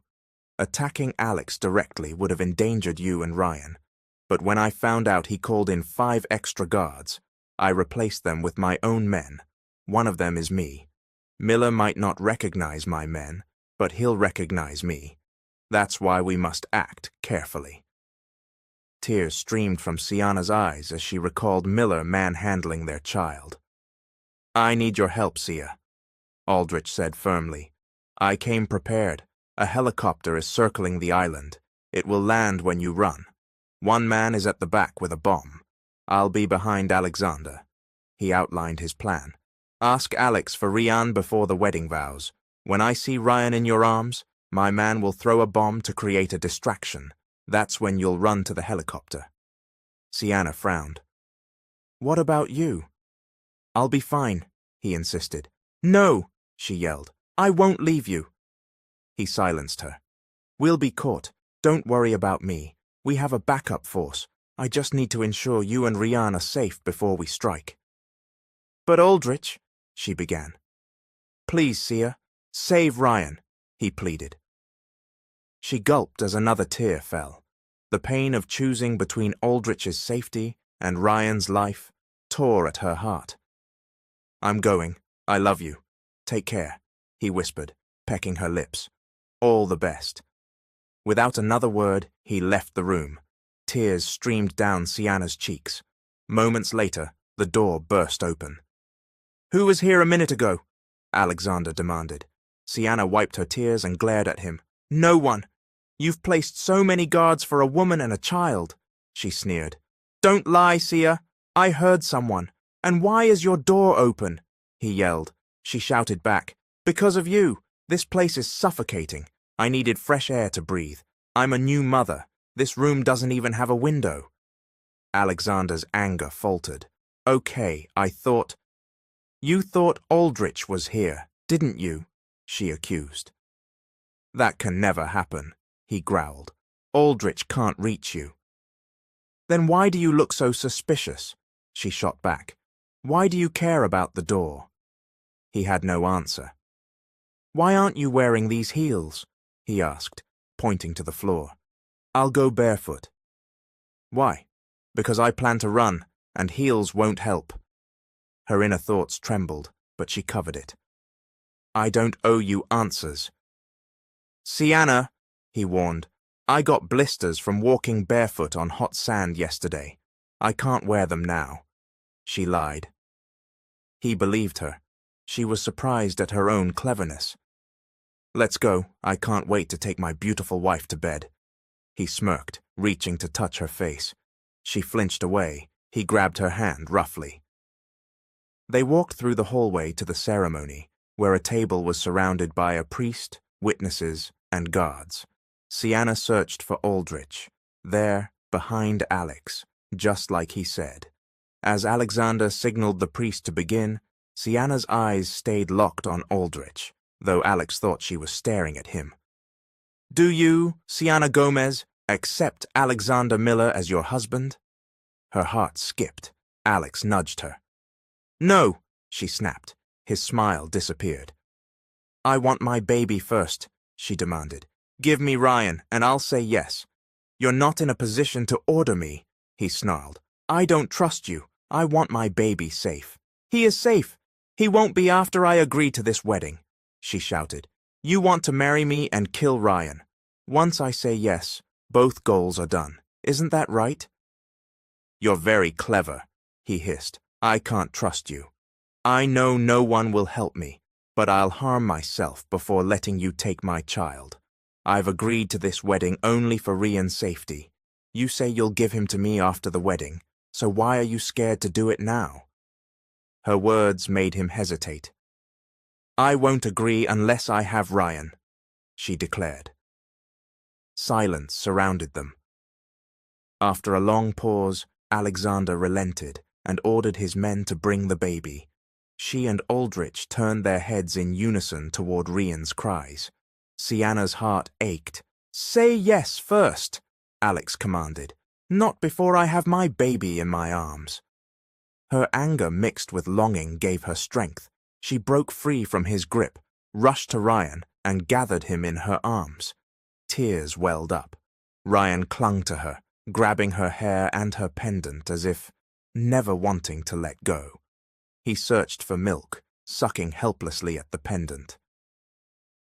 Attacking Alex directly would have endangered you and Ryan. But when I found out he called in 5 extra guards, I replaced them with my own men. One of them is me. Miller might not recognize my men, but he'll recognize me. That's why we must act carefully. Tears streamed from Sienna's eyes as she recalled Miller manhandling their child. I need your help, Sia, Aldrich said firmly. I came prepared. A helicopter is circling the island. It will land when you run. One man is at the back with a bomb. I'll be behind Alexander. He outlined his plan. Ask Alex for Ryan before the wedding vows. When I see Ryan in your arms, my man will throw a bomb to create a distraction. That's when you'll run to the helicopter. Sienna frowned. What about you? I'll be fine, he insisted. No, she yelled. I won't leave you. He silenced her. We'll be caught. Don't worry about me. We have a backup force. I just need to ensure you and Ryan are safe before we strike. But Aldrich, she began. Please, Sia, save Ryan, he pleaded. She gulped as another tear fell. The pain of choosing between Aldrich's safety and Ryan's life tore at her heart. I'm going. I love you. Take care, he whispered, pecking her lips. All the best. Without another word, he left the room. Tears streamed down Sienna's cheeks. Moments later, the door burst open. Who was here a minute ago? Alexander demanded. Sienna wiped her tears and glared at him. No one. You've placed so many guards for a woman and a child, she sneered. Don't lie, Sia. I heard someone. And why is your door open? He yelled. She shouted back. Because of you. This place is suffocating. I needed fresh air to breathe. I'm a new mother. This room doesn't even have a window. Alexander's anger faltered. Okay, I thought... You thought Aldrich was here, didn't you? She accused. That can never happen, he growled. Aldrich can't reach you. Then why do you look so suspicious? She shot back. Why do you care about the door? He had no answer. Why aren't you wearing these heels? He asked, pointing to the floor. I'll go barefoot. Why? Because I plan to run, and heels won't help. Her inner thoughts trembled, but she covered it. I don't owe you answers. Sienna, he warned, I got blisters from walking barefoot on hot sand yesterday. I can't wear them now. She lied. He believed her. She was surprised at her own cleverness. Let's go. I can't wait to take my beautiful wife to bed. He smirked, reaching to touch her face. She flinched away. He grabbed her hand roughly. They walked through the hallway to the ceremony, where a table was surrounded by a priest, witnesses, and guards. Sienna searched for Aldrich, there, behind Alex, just like he said. As Alexander signaled the priest to begin, Sienna's eyes stayed locked on Aldrich, though Alex thought she was staring at him. Do you, Sienna Gomez, accept Alexander Miller as your husband? Her heart skipped. Alex nudged her. No, she snapped. His smile disappeared. I want my baby first, she demanded. Give me Ryan, and I'll say yes. You're not in a position to order me, he snarled. I don't trust you. I want my baby safe. He is safe. He won't be after I agree to this wedding, she shouted. You want to marry me and kill Ryan. Once I say yes, both goals are done. Isn't that right? You're very clever, he hissed. I can't trust you. I know no one will help me, but I'll harm myself before letting you take my child. I've agreed to this wedding only for Ryan's safety. You say you'll give him to me after the wedding, so why are you scared to do it now? Her words made him hesitate. I won't agree unless I have Ryan, she declared. Silence surrounded them. After a long pause, Alexander relented and ordered his men to bring the baby. She and Aldrich turned their heads in unison toward Ryan's cries. Sienna's heart ached. Say yes first, Alex commanded. Not before I have my baby in my arms. Her anger mixed with longing gave her strength. She broke free from his grip, rushed to Ryan, and gathered him in her arms. Tears welled up. Ryan clung to her, grabbing her hair and her pendant as if never wanting to let go. He searched for milk, sucking helplessly at the pendant.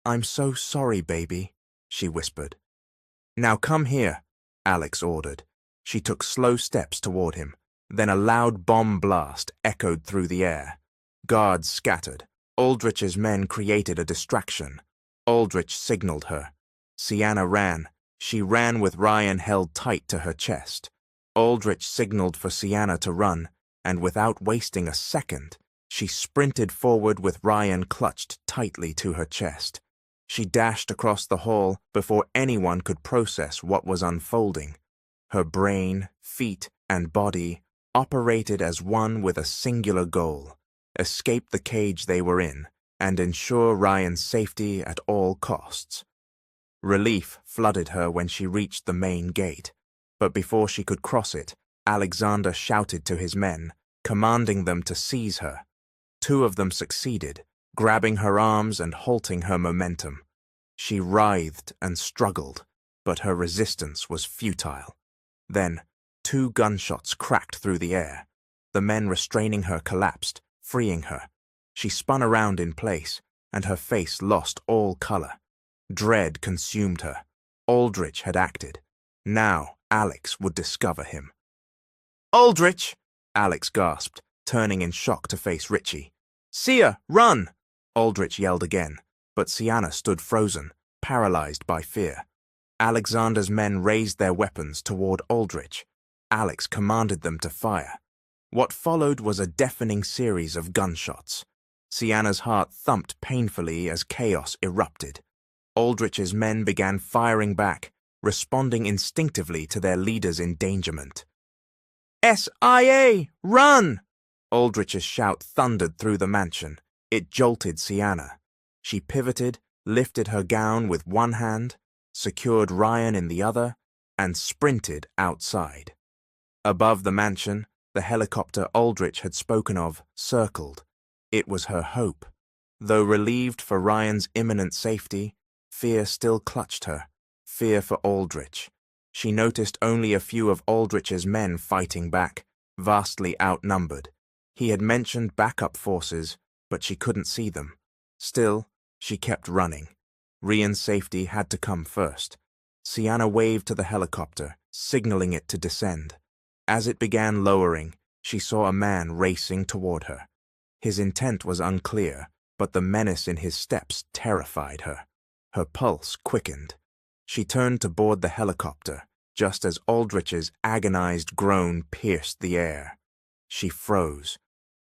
I'm so sorry, baby, she whispered. Now come here, Alex ordered. She took slow steps toward him. Then a loud bomb blast echoed through the air. Guards scattered. Aldrich's men created a distraction. Aldrich signaled her. Sienna ran. She ran with Ryan held tight to her chest. Aldrich signaled for Sienna to run, and without wasting a second, she sprinted forward with Ryan clutched tightly to her chest. She dashed across the hall before anyone could process what was unfolding. Her brain, feet, and body operated as one with a singular goal: escape the cage they were in and ensure Ryan's safety at all costs. Relief flooded her when she reached the main gate, but before she could cross it, Alexander shouted to his men, commanding them to seize her. Two of them succeeded, grabbing her arms and halting her momentum. She writhed and struggled, but her resistance was futile. Then, 2 gunshots cracked through the air. The men restraining her collapsed, freeing her. She spun around in place, and her face lost all color. Dread consumed her. Aldrich had acted. Now Alex would discover him. Aldrich! Alex gasped, turning in shock to face Richie. Sia, run! Aldrich yelled again, but Sienna stood frozen, paralyzed by fear. Alexander's men raised their weapons toward Aldrich. Alex commanded them to fire. What followed was a deafening series of gunshots. Sienna's heart thumped painfully as chaos erupted. Aldrich's men began firing back, responding instinctively to their leader's endangerment. SIA! Run! Aldrich's shout thundered through the mansion. It jolted Sienna. She pivoted, lifted her gown with one hand, secured Ryan in the other, and sprinted outside. Above the mansion, the helicopter Aldrich had spoken of circled. It was her hope. Though relieved for Ryan's imminent safety, fear still clutched her, fear for Aldrich. She noticed only a few of Aldrich's men fighting back, vastly outnumbered. He had mentioned backup forces, but she couldn't see them. Still, she kept running. Ryan's safety had to come first. Sienna waved to the helicopter, signaling it to descend. As it began lowering, she saw a man racing toward her. His intent was unclear, but the menace in his steps terrified her. Her pulse quickened. She turned to board the helicopter, just as Aldrich's agonized groan pierced the air. She froze.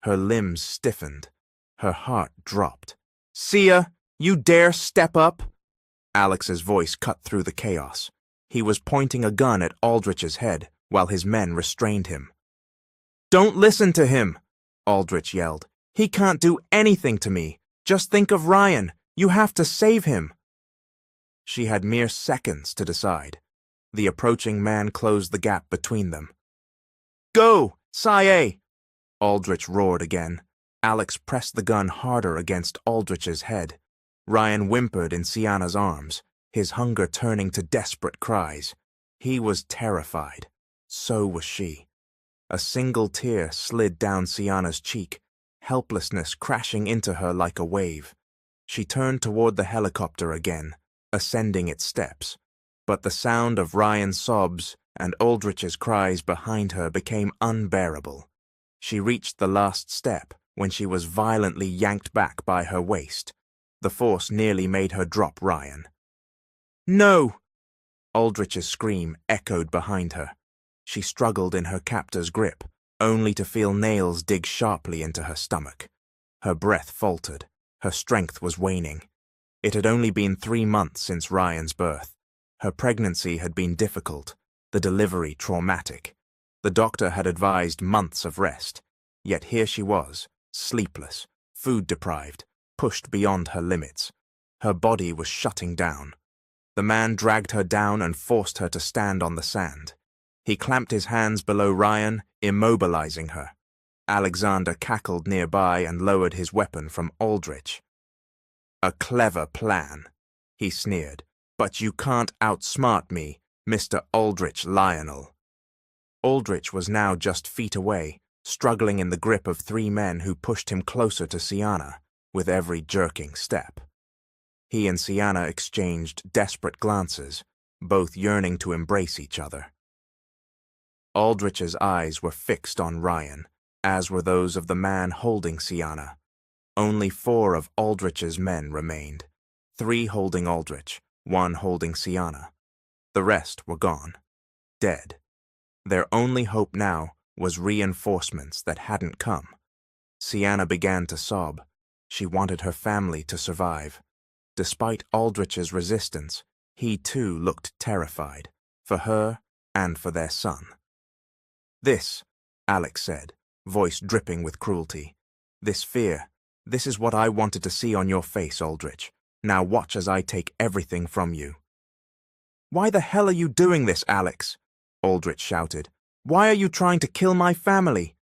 Her limbs stiffened. Her heart dropped. Sia, you dare step up? Alex's voice cut through the chaos. He was pointing a gun at Aldrich's head, while his men restrained him. Don't listen to him, Aldrich yelled. He can't do anything to me. Just think of Ryan. You have to save him. She had mere seconds to decide. The approaching man closed the gap between them. Go, SIA! Aldrich roared again. Alex pressed the gun harder against Aldrich's head. Ryan whimpered in Sienna's arms, his hunger turning to desperate cries. He was terrified. So was she. A single tear slid down Sienna's cheek. helplessness crashing into her like a wave. She turned toward the helicopter again, ascending its steps, but the sound of Ryan's sobs and Aldrich's cries behind her became unbearable. She reached the last step when she was violently yanked back by her waist. The force nearly made her drop Ryan. "No!" Aldrich's scream echoed behind her. She struggled in her captor's grip, only to feel nails dig sharply into her stomach. Her breath faltered. Her strength was waning. It had only been 3 months since Ryan's birth. Her pregnancy had been difficult, the delivery traumatic. The doctor had advised months of rest, yet here she was, sleepless, food-deprived, pushed beyond her limits. Her body was shutting down. The man dragged her down and forced her to stand on the sand. He clamped his hands below Ryan, immobilizing her. Alexander cackled nearby and lowered his weapon from Aldrich. "A clever plan," he sneered, "but you can't outsmart me, Mr. Aldrich Lionel." Aldrich was now just feet away, struggling in the grip of 3 men who pushed him closer to Sienna with every jerking step. He and Sienna exchanged desperate glances, both yearning to embrace each other. Aldrich's eyes were fixed on Ryan, as were those of the man holding Sienna. Only 4 of Aldrich's men remained, 3 holding Aldrich, 1 holding Sienna. The rest were gone, dead. Their only hope now was reinforcements that hadn't come. Sienna began to sob. She wanted her family to survive. Despite Aldrich's resistance, he too looked terrified, for her and for their son. "This," Alex said, voice dripping with cruelty. "This fear, this is what I wanted to see on your face, Aldrich. Now watch as I take everything from you." "Why the hell are you doing this, Alex?" Aldrich shouted. "Why are you trying to kill my family?"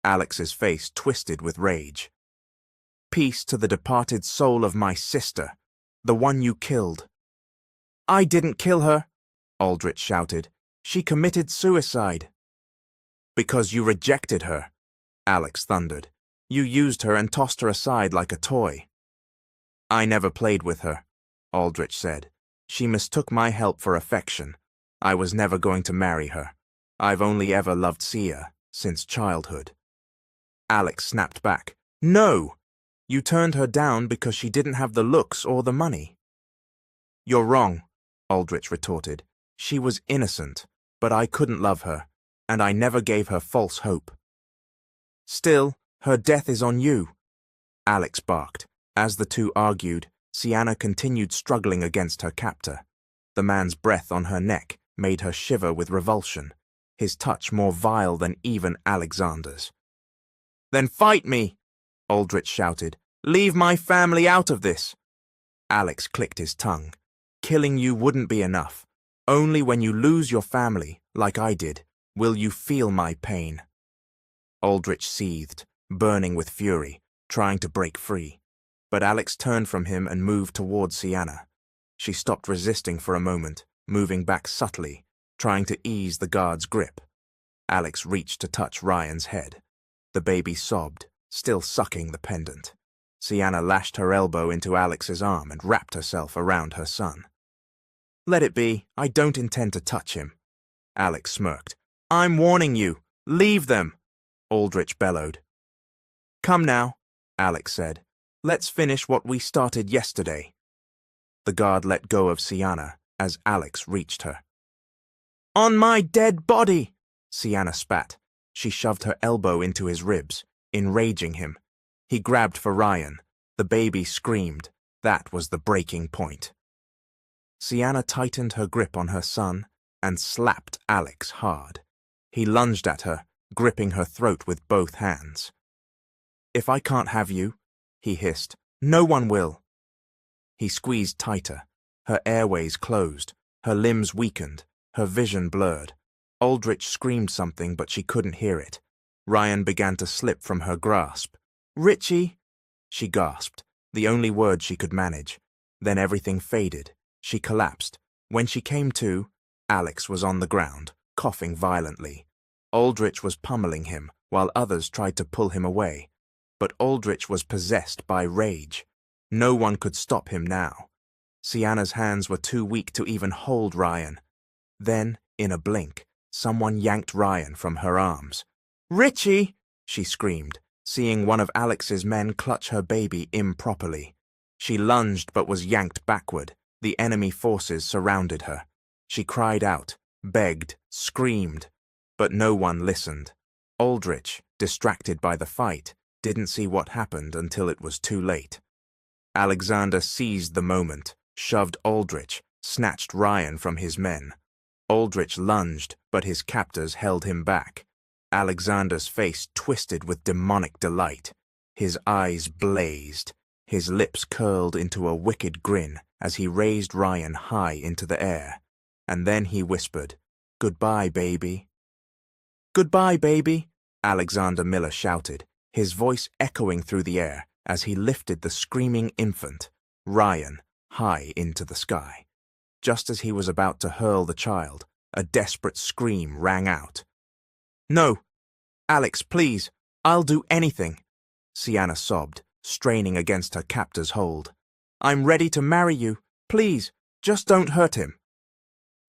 Alex's face twisted with rage. "Peace to the departed soul of my sister, the one you killed." "I didn't kill her," Aldrich shouted. "She committed suicide." "Because you rejected her," Alex thundered. "You used her and tossed her aside like a toy." "I never played with her," Aldrich said. "She mistook my help for affection. I was never going to marry her. I've only ever loved Sia, since childhood." Alex snapped back. "No! You turned her down because she didn't have the looks or the money." "You're wrong," Aldrich retorted. "She was innocent, but I couldn't love her, and I never gave her false hope." "Still, her death is on you," Alex barked. As the two argued, Sienna continued struggling against her captor. The man's breath on her neck made her shiver with revulsion, his touch more vile than even Alexander's. "Then fight me!" Aldrich shouted. "Leave my family out of this." Alex clicked his tongue. "Killing you wouldn't be enough. Only when you lose your family, like I did, will you feel my pain." Aldrich seethed, burning with fury, trying to break free. But Alex turned from him and moved toward Sienna. She stopped resisting for a moment, moving back subtly, trying to ease the guard's grip. Alex reached to touch Ryan's head. The baby sobbed, still sucking the pendant. Sienna lashed her elbow into Alex's arm and wrapped herself around her son. "Let it be. I don't intend to touch him." Alex smirked. "I'm warning you. Leave them," Aldrich bellowed. "Come now," Alex said. "Let's finish what we started yesterday." The guard let go of Sienna as Alex reached her. "On my dead body!" Sienna spat. She shoved her elbow into his ribs, enraging him. He grabbed for Ryan. The baby screamed. That was the breaking point. Sienna tightened her grip on her son and slapped Alex hard. He lunged at her, gripping her throat with both hands. "If I can't have you," he hissed, "no one will." He squeezed tighter. Her airways closed, her limbs weakened, her vision blurred. Aldrich screamed something, but she couldn't hear it. Ryan began to slip from her grasp. "Richie!" She gasped, the only word she could manage. Then everything faded. She collapsed. When she came to, Alex was on the ground, coughing violently. Aldrich was pummeling him, while others tried to pull him away. but Aldrich was possessed by rage. No one could stop him now. Sienna's hands were too weak to even hold Ryan. Then, in a blink, someone yanked Ryan from her arms. "Richie!" she screamed, seeing one of Alex's men clutch her baby improperly. She lunged but was yanked backward. The enemy forces surrounded her. She cried out, begged, screamed, but no one listened. Aldrich, distracted by the fight, didn't see what happened until it was too late. Alexander seized the moment, shoved Aldrich, snatched Ryan from his men. Aldrich lunged, but his captors held him back. Alexander's face twisted with demonic delight. His eyes blazed. His lips curled into a wicked grin as he raised Ryan high into the air. And then he whispered, "Goodbye, baby." "Goodbye, baby," Alexander Miller shouted, his voice echoing through the air as he lifted the screaming infant, Ryan, high into the sky. Just as he was about to hurl the child, a desperate scream rang out. "No! Alex, please! I'll do anything!" Sienna sobbed, straining against her captor's hold. "I'm ready to marry you. Please, just don't hurt him."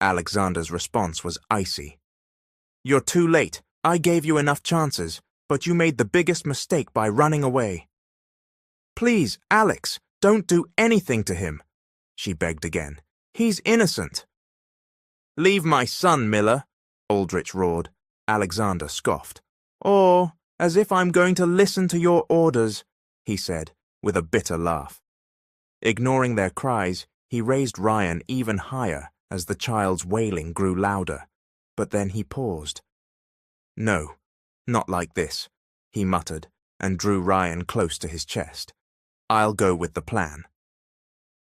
Alexander's response was icy. "You're too late. I gave you enough chances, but you made the biggest mistake by running away." "Please, Alex, don't do anything to him," she begged again. "He's innocent." "Leave my son, Miller," Aldrich roared. Alexander scoffed. "Oh, as if I'm going to listen to your orders," he said, with a bitter laugh. Ignoring their cries, he raised Ryan even higher as the child's wailing grew louder. But then he paused. "No, not like this," he muttered, and drew Ryan close to his chest. "I'll go with the plan."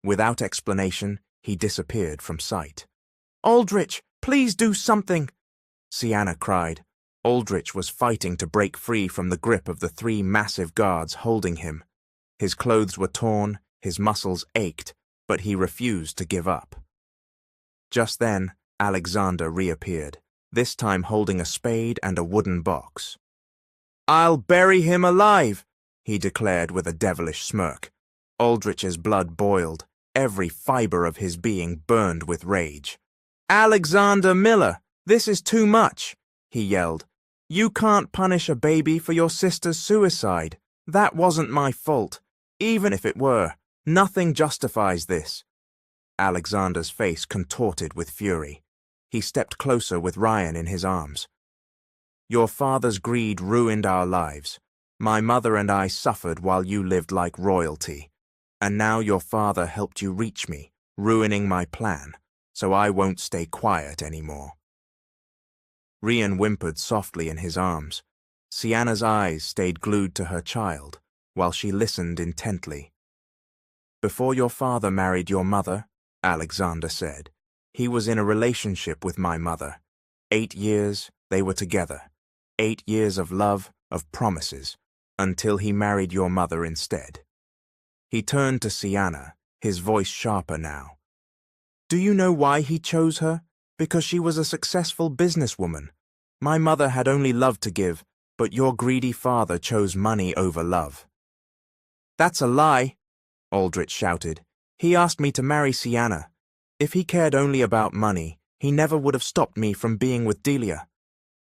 Without explanation, he disappeared from sight. "Aldrich, please do something!" Sienna cried. Aldrich was fighting to break free from the grip of the 3 massive guards holding him. His clothes were torn, his muscles ached, but he refused to give up. Just then, Alexander reappeared, this time holding a spade and a wooden box. "I'll bury him alive," he declared with a devilish smirk. Aldrich's blood boiled, every fiber of his being burned with rage. "Alexander Miller, this is too much," he yelled. "You can't punish a baby for your sister's suicide. That wasn't my fault. Even if it were, nothing justifies this." Alexander's face contorted with fury. He stepped closer with Ryan in his arms. "Your father's greed ruined our lives. My mother and I suffered while you lived like royalty. And now your father helped you reach me, ruining my plan, so I won't stay quiet anymore." Ryan whimpered softly in his arms. Sienna's eyes stayed glued to her child, while she listened intently. "Before your father married your mother," Alexander said, "he was in a relationship with my mother. 8 years they were together. 8 years of love, of promises, until he married your mother instead." He turned to Sienna, his voice sharper now. "Do you know why he chose her? Because she was a successful businesswoman. My mother had only love to give, but your greedy father chose money over love." "That's a lie," Aldrich shouted. "He asked me to marry Sienna. If he cared only about money, he never would have stopped me from being with Delia."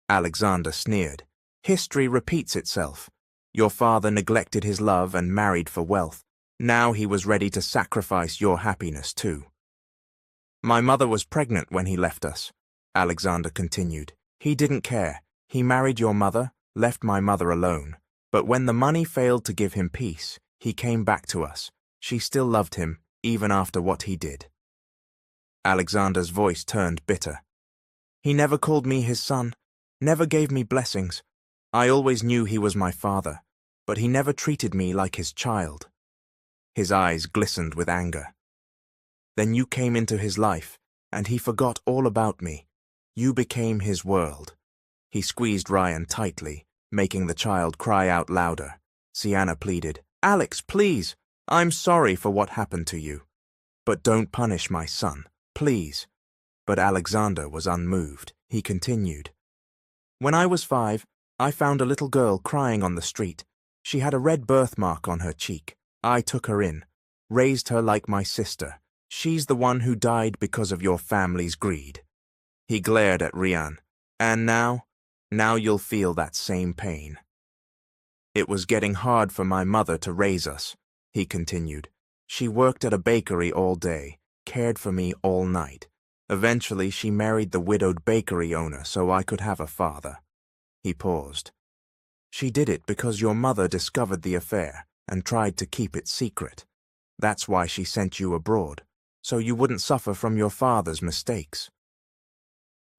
Alexander sneered. "History repeats itself. Your father neglected his love and married for wealth. Now he was ready to sacrifice your happiness too." "My mother was pregnant when he left us," Alexander continued. "He didn't care. He married your mother, left my mother alone. But when the money failed to give him peace, he came back to us. She still loved him, even after what he did." Alexander's voice turned bitter. "He never called me his son, never gave me blessings. I always knew he was my father, but he never treated me like his child." His eyes glistened with anger. "Then you came into his life, and he forgot all about me. You became his world." He squeezed Ryan tightly, making the child cry out louder. Sienna pleaded, "Alex, please, I'm sorry for what happened to you. But don't punish my son, please." But Alexander was unmoved. He continued, "When I was 5, I found a little girl crying on the street. She had a red birthmark on her cheek. I took her in, raised her like my sister. She's the one who died because of your family's greed." He glared at Rian. "And now you'll feel that same pain." "It was getting hard for my mother to raise us," he continued. "She worked at a bakery all day, cared for me all night. Eventually, she married the widowed bakery owner so I could have a father." He paused. "She did it because your mother discovered the affair and tried to keep it secret. That's why she sent you abroad, so you wouldn't suffer from your father's mistakes."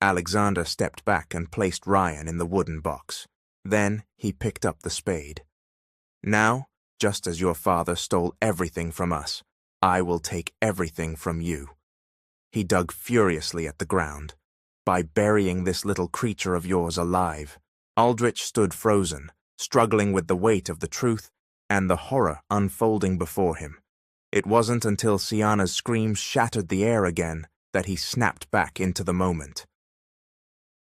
Alexander stepped back and placed Ryan in the wooden box. Then he picked up the spade. "Now, just as your father stole everything from us, I will take everything from you." He dug furiously at the ground. "By burying this little creature of yours alive." Aldrich stood frozen, struggling with the weight of the truth and the horror unfolding before him. It wasn't until Sienna's screams shattered the air again that he snapped back into the moment.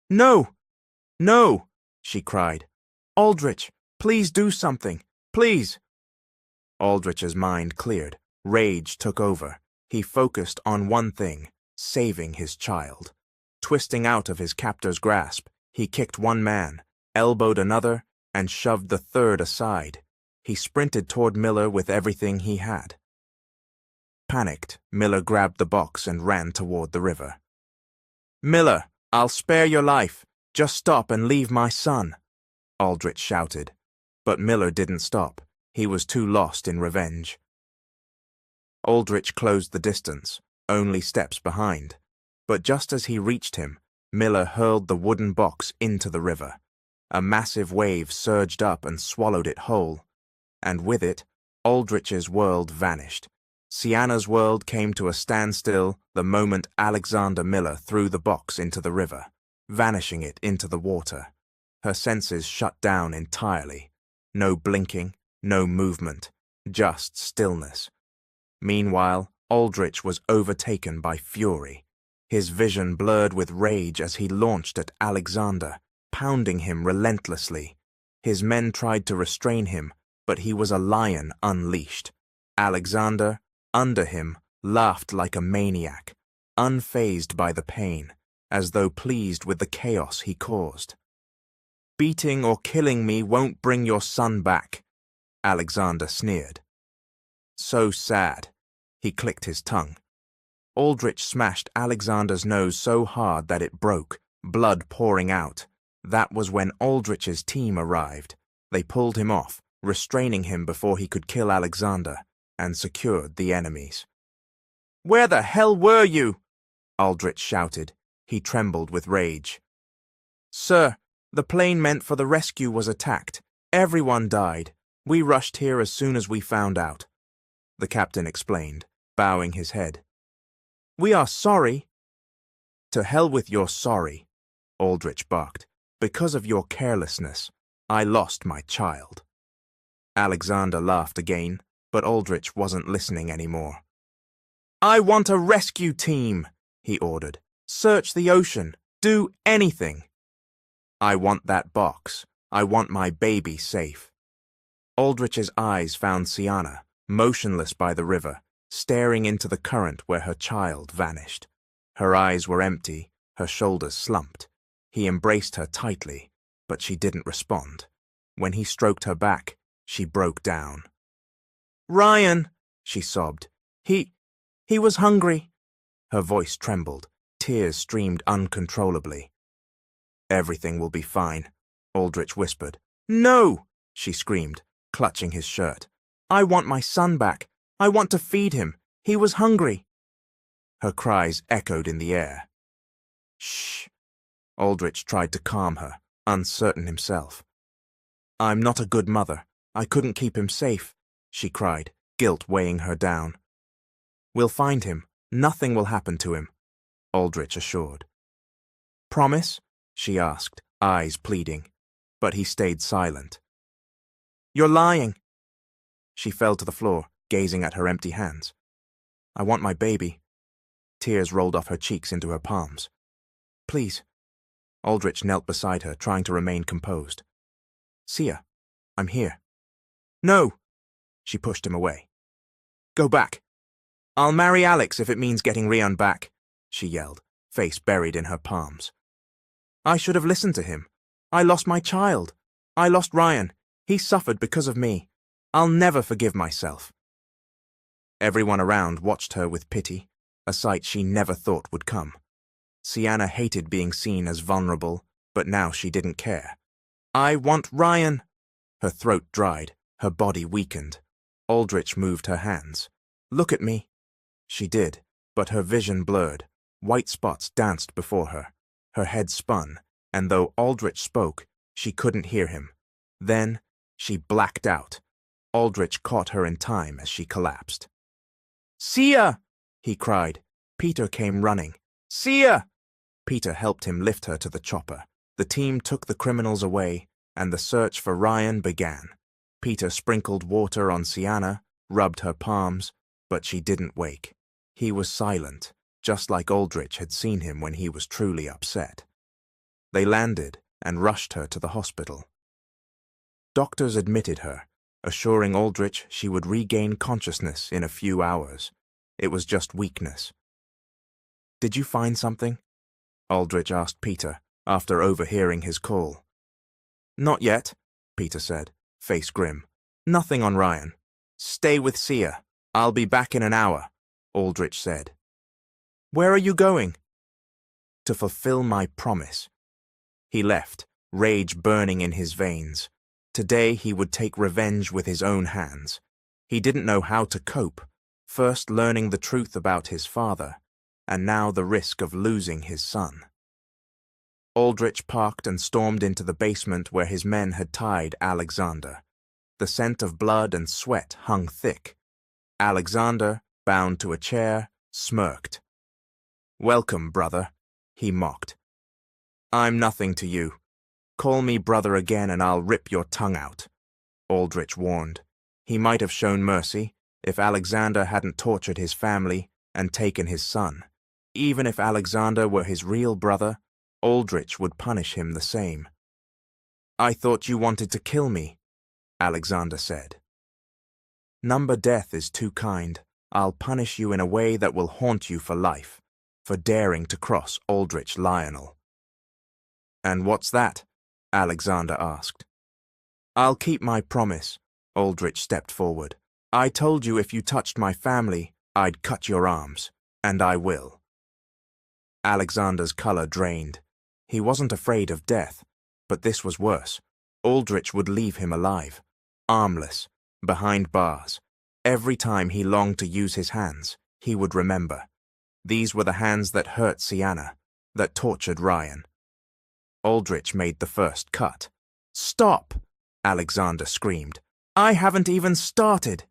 "No! No!" she cried. "Aldrich, please do something. Please!" Aldrich's mind cleared. Rage took over. He focused on one thing: saving his child. Twisting out of his captor's grasp, he kicked one man, elbowed another, and shoved the third aside. He sprinted toward Miller with everything he had. Panicked, Miller grabbed the box and ran toward the river. "Miller, I'll spare your life. Just stop and leave my son," Aldrich shouted. But Miller didn't stop. He was too lost in revenge. Aldrich closed the distance, only steps behind. But just as he reached him, Miller hurled the wooden box into the river. A massive wave surged up and swallowed it whole. And with it, Aldrich's world vanished. Sienna's world came to a standstill the moment Alexander Miller threw the box into the river, vanishing it into the water. Her senses shut down entirely. No blinking, no movement, just stillness. Meanwhile, Aldrich was overtaken by fury. His vision blurred with rage as he launched at Alexander, pounding him relentlessly. His men tried to restrain him, but he was a lion unleashed. Alexander, under him, laughed like a maniac, unfazed by the pain, as though pleased with the chaos he caused. "Beating or killing me won't bring your son back," Alexander sneered. "So sad." He clicked his tongue. Aldrich smashed Alexander's nose so hard that it broke, blood pouring out. That was when Aldrich's team arrived. They pulled him off, restraining him before he could kill Alexander, and secured the enemies. "Where the hell were you?" Aldrich shouted. He trembled with rage. "Sir, the plane meant for the rescue was attacked. Everyone died. We rushed here as soon as we found out," the captain explained, bowing his head. "We are sorry." "To hell with your sorry," Aldrich barked. "Because of your carelessness, I lost my child." Alexander laughed again, but Aldrich wasn't listening anymore. "I want a rescue team," he ordered. "Search the ocean. Do anything." "I want that box. I want my baby safe." Aldrich's eyes found Sienna, motionless by the river, staring into the current where her child vanished. Her eyes were empty, her shoulders slumped. He embraced her tightly, but she didn't respond. When he stroked her back, she broke down. "Ryan," she sobbed. He was hungry." Her voice trembled. Tears streamed uncontrollably. "Everything will be fine," Aldrich whispered. "No!" she screamed, clutching his shirt. "I want my son back. I want to feed him. He was hungry." Her cries echoed in the air. "Shh." Aldrich tried to calm her, uncertain himself. "I'm not a good mother. I couldn't keep him safe," she cried, guilt weighing her down. "We'll find him. Nothing will happen to him," Aldrich assured. "Promise?" she asked, eyes pleading, but he stayed silent. "You're lying." She fell to the floor, gazing at her empty hands. "I want my baby." Tears rolled off her cheeks into her palms. "Please." Aldrich knelt beside her, trying to remain composed. "Sia, I'm here." No! She pushed him away. Go back. I'll marry Alex if it means getting Rian back, she yelled, face buried in her palms. I should have listened to him. I lost my child. I lost Ryan. He suffered because of me. I'll never forgive myself. Everyone around watched her with pity, a sight she never thought would come. Sienna hated being seen as vulnerable, but now she didn't care. I want Ryan! Her throat dried, her body weakened. Aldrich moved her hands. Look at me. She did, but her vision blurred. White spots danced before her. Her head spun, and though Aldrich spoke, she couldn't hear him. Then, she blacked out. Aldrich caught her in time as she collapsed. Sia! He cried. Peter came running. Sia! Peter helped him lift her to the chopper. The team took the criminals away, and the search for Ryan began. Peter sprinkled water on Sienna, rubbed her palms, but she didn't wake. He was silent, just like Aldrich had seen him when he was truly upset. They landed and rushed her to the hospital. Doctors admitted her, assuring Aldrich she would regain consciousness in a few hours. It was just weakness. Did you find something? Aldrich asked Peter, after overhearing his call. Not yet, Peter said, face grim. Nothing on Ryan. Stay with Sia. I'll be back in an hour, Aldrich said. Where are you going? To fulfill my promise. He left, rage burning in his veins. Today he would take revenge with his own hands. He didn't know how to cope, first learning the truth about his father, and now the risk of losing his son. Aldrich parked and stormed into the basement where his men had tied Alexander. The scent of blood and sweat hung thick. Alexander, bound to a chair, smirked. Welcome, brother, he mocked. I'm nothing to you. Call me brother again and I'll rip your tongue out, Aldrich warned. He might have shown mercy if Alexander hadn't tortured his family and taken his son. Even if Alexander were his real brother, Aldrich would punish him the same. I thought you wanted to kill me, Alexander said. Number Death is too kind. I'll punish you in a way that will haunt you for life, for daring to cross Aldrich Lionel. And what's that? Alexander asked. I'll keep my promise, Aldrich stepped forward. I told you if you touched my family, I'd cut your arms, and I will. Alexander's color drained. He wasn't afraid of death, but this was worse. Aldrich would leave him alive, armless, behind bars. Every time he longed to use his hands, he would remember. These were the hands that hurt Sienna, that tortured Ryan. Aldrich made the first cut. Stop! Alexander screamed. I haven't even started!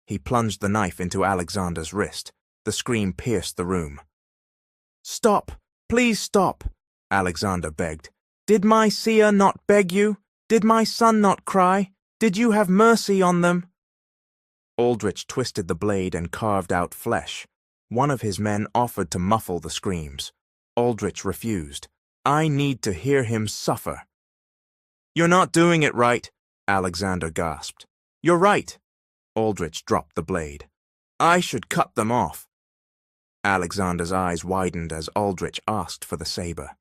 He plunged the knife into Alexander's wrist. The scream pierced the room. Stop! Please stop! Alexander begged. Did my Sia not beg you? Did my son not cry? Did you have mercy on them? Aldrich twisted the blade and carved out flesh. One of his men offered to muffle the screams. Aldrich refused. I need to hear him suffer. You're not doing it right, Alexander gasped. You're right. Aldrich dropped the blade. I should cut them off. Alexander's eyes widened as Aldrich asked for the saber.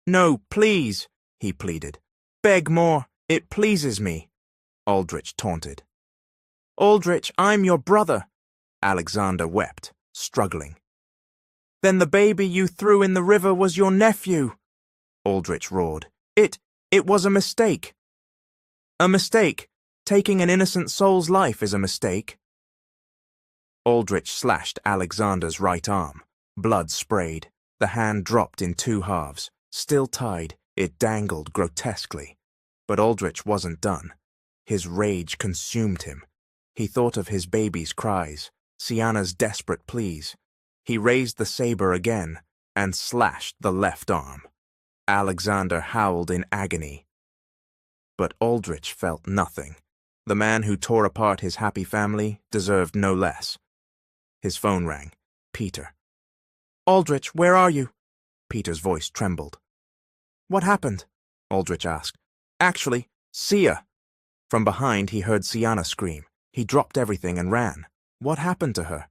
No, please, he pleaded. Beg more. It pleases me. Aldrich taunted. Aldrich, I'm your brother. Alexander wept, struggling. Then the baby you threw in the river was your nephew, Aldrich roared. It was a mistake. A mistake? Taking an innocent soul's life is a mistake. Aldrich slashed Alexander's right arm. Blood sprayed. The hand dropped in two halves. Still tied, it dangled grotesquely. But Aldrich wasn't done. His rage consumed him. He thought of his baby's cries, Sienna's desperate pleas. He raised the saber again and slashed the left arm. Alexander howled in agony. But Aldrich felt nothing. The man who tore apart his happy family deserved no less. His phone rang. Peter. Aldrich, where are you? Peter's voice trembled. What happened? Aldrich asked. Actually, Sia. From behind, he heard Sienna scream. He dropped everything and ran. What happened to her?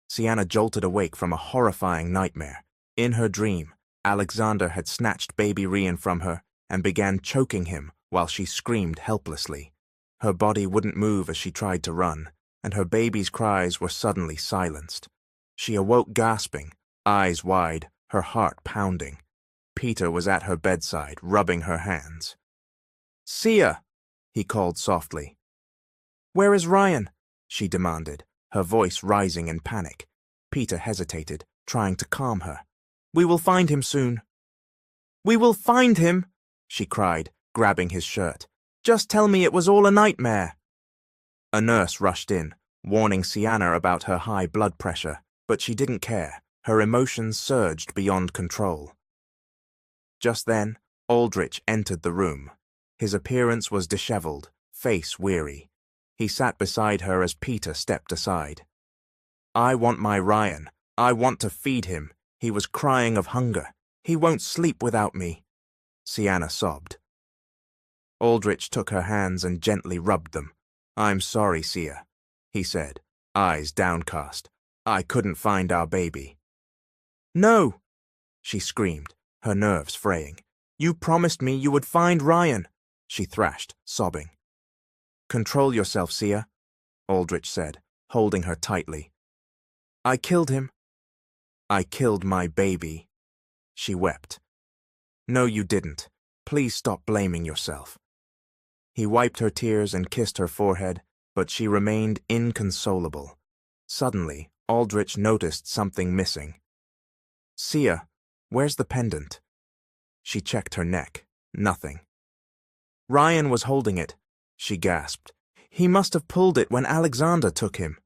Sienna jolted awake from a horrifying nightmare. In her dream, Alexander had snatched baby Rian from her and began choking him while she screamed helplessly. Her body wouldn't move as she tried to run, and her baby's cries were suddenly silenced. She awoke gasping, eyes wide, her heart pounding. Peter was at her bedside, rubbing her hands. "Sia!" he called softly. "Where is Ryan?" she demanded, her voice rising in panic. Peter hesitated, trying to calm her. "We will find him soon." "We will find him!" she cried, grabbing his shirt. "Just tell me it was all a nightmare." A nurse rushed in, warning Sienna about her high blood pressure, but she didn't care. Her emotions surged beyond control. Just then, Aldrich entered the room. His appearance was disheveled, face weary. He sat beside her as Peter stepped aside. "I want my Ryan. I want to feed him. He was crying of hunger. He won't sleep without me." Sienna sobbed. Aldrich took her hands and gently rubbed them. "I'm sorry, Sia," he said, eyes downcast. "I couldn't find our baby." "No!" she screamed, her nerves fraying. "You promised me you would find Ryan," she thrashed, sobbing. "Control yourself, Sia," Aldrich said, holding her tightly. "I killed him." "I killed my baby," she wept. "No, you didn't. Please stop blaming yourself." He wiped her tears and kissed her forehead, but she remained inconsolable. Suddenly, Aldrich noticed something missing. "Sia, where's the pendant?" She checked her neck. Nothing. "Ryan was holding it," she gasped. "He must have pulled it when Alexander took him."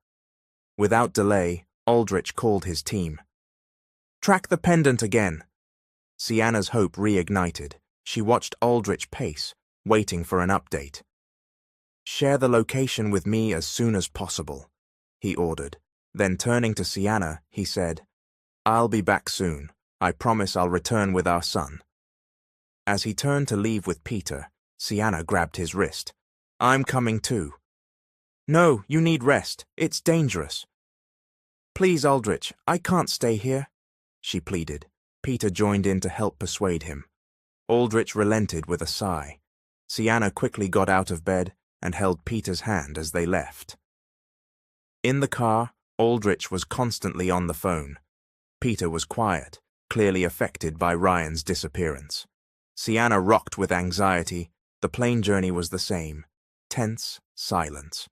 Without delay, Aldrich called his team. "Track the pendant again." Sienna's hope reignited. She watched Aldrich pace, waiting for an update. "Share the location with me as soon as possible," he ordered. Then turning to Sienna, he said, "I'll be back soon. I promise I'll return with our son." As he turned to leave with Peter, Sienna grabbed his wrist. "I'm coming too." "No, you need rest. It's dangerous." "Please, Aldrich, I can't stay here," she pleaded. Peter joined in to help persuade him. Aldrich relented with a sigh. Sienna quickly got out of bed and held Peter's hand as they left. In the car, Aldrich was constantly on the phone. Peter was quiet, clearly affected by Ryan's disappearance. Sienna rocked with anxiety. The plane journey was the same. Tense silence.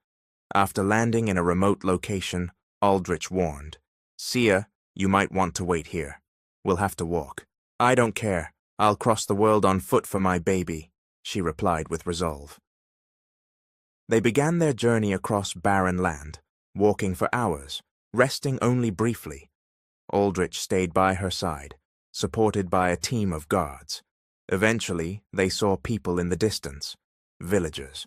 After landing in a remote location, Aldrich warned, "Sia, you might want to wait here. We'll have to walk." "I don't care. I'll cross the world on foot for my baby," she replied with resolve. They began their journey across barren land, walking for hours, resting only briefly. Aldrich stayed by her side, supported by a team of guards. Eventually, they saw people in the distance, villagers.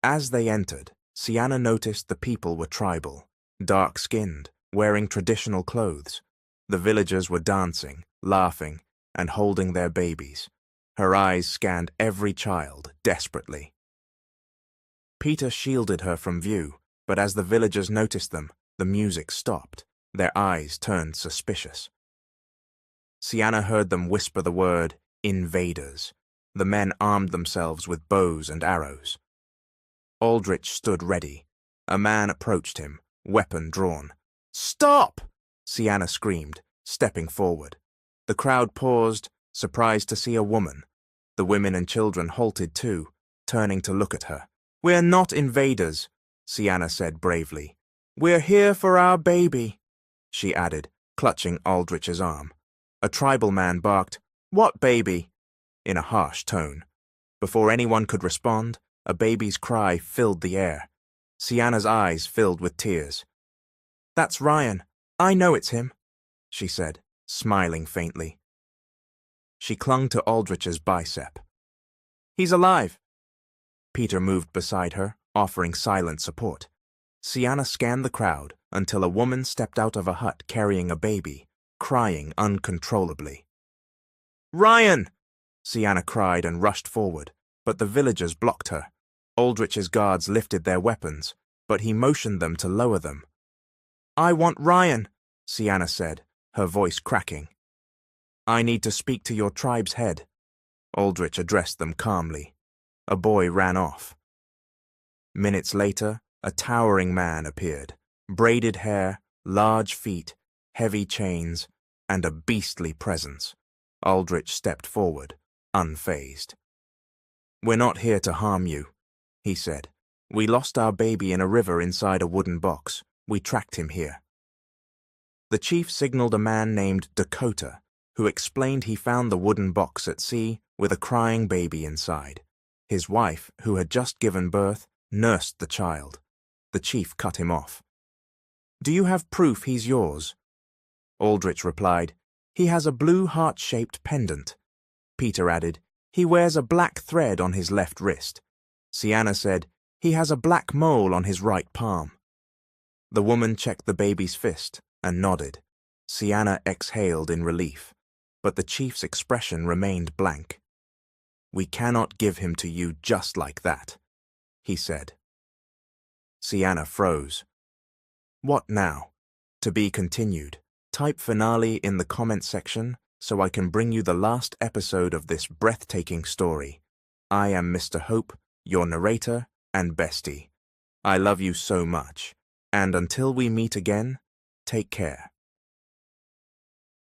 As they entered, Sienna noticed the people were tribal, dark-skinned, wearing traditional clothes. The villagers were dancing, laughing, and holding their babies. Her eyes scanned every child desperately. Peter shielded her from view, but as the villagers noticed them, the music stopped. Their eyes turned suspicious. Sienna heard them whisper the word, "invaders." The men armed themselves with bows and arrows. Aldrich stood ready. A man approached him, weapon drawn. "Stop!" Sienna screamed, stepping forward. The crowd paused, surprised to see a woman. The women and children halted too, turning to look at her. "We're not invaders," Sienna said bravely. "We're here for our baby," she added, clutching Aldrich's arm. A tribal man barked, "What baby?" in a harsh tone. Before anyone could respond, a baby's cry filled the air. Sienna's eyes filled with tears. "That's Ryan. I know it's him," she said, smiling faintly. She clung to Aldrich's bicep. "He's alive." Peter moved beside her, offering silent support. Sienna scanned the crowd until a woman stepped out of a hut carrying a baby, crying uncontrollably. "Ryan!" Sienna cried and rushed forward, but the villagers blocked her. Aldrich's guards lifted their weapons, but he motioned them to lower them. "I want Ryan," Sienna said, her voice cracking. "I need to speak to your tribe's head." Aldrich addressed them calmly. A boy ran off. Minutes later, a towering man appeared. Braided hair, large feet, heavy chains, and a beastly presence. Aldrich stepped forward, unfazed. "We're not here to harm you," he said. "We lost our baby in a river inside a wooden box. We tracked him here." The chief signaled a man named Dakota, who explained he found the wooden box at sea with a crying baby inside. His wife, who had just given birth, nursed the child. The chief cut him off. "Do you have proof he's yours?" Aldrich replied, "He has a blue heart-shaped pendant." Peter added, "He wears a black thread on his left wrist." Sienna said, "He has a black mole on his right palm." The woman checked the baby's fist and nodded. Sienna exhaled in relief, but the chief's expression remained blank. "We cannot give him to you just like that," he said. Sienna froze. What now? To be continued. Type finale in the comment section so I can bring you the last episode of this breathtaking story. I am Mr. Hope, your narrator and bestie. I love you so much, and until we meet again, take care.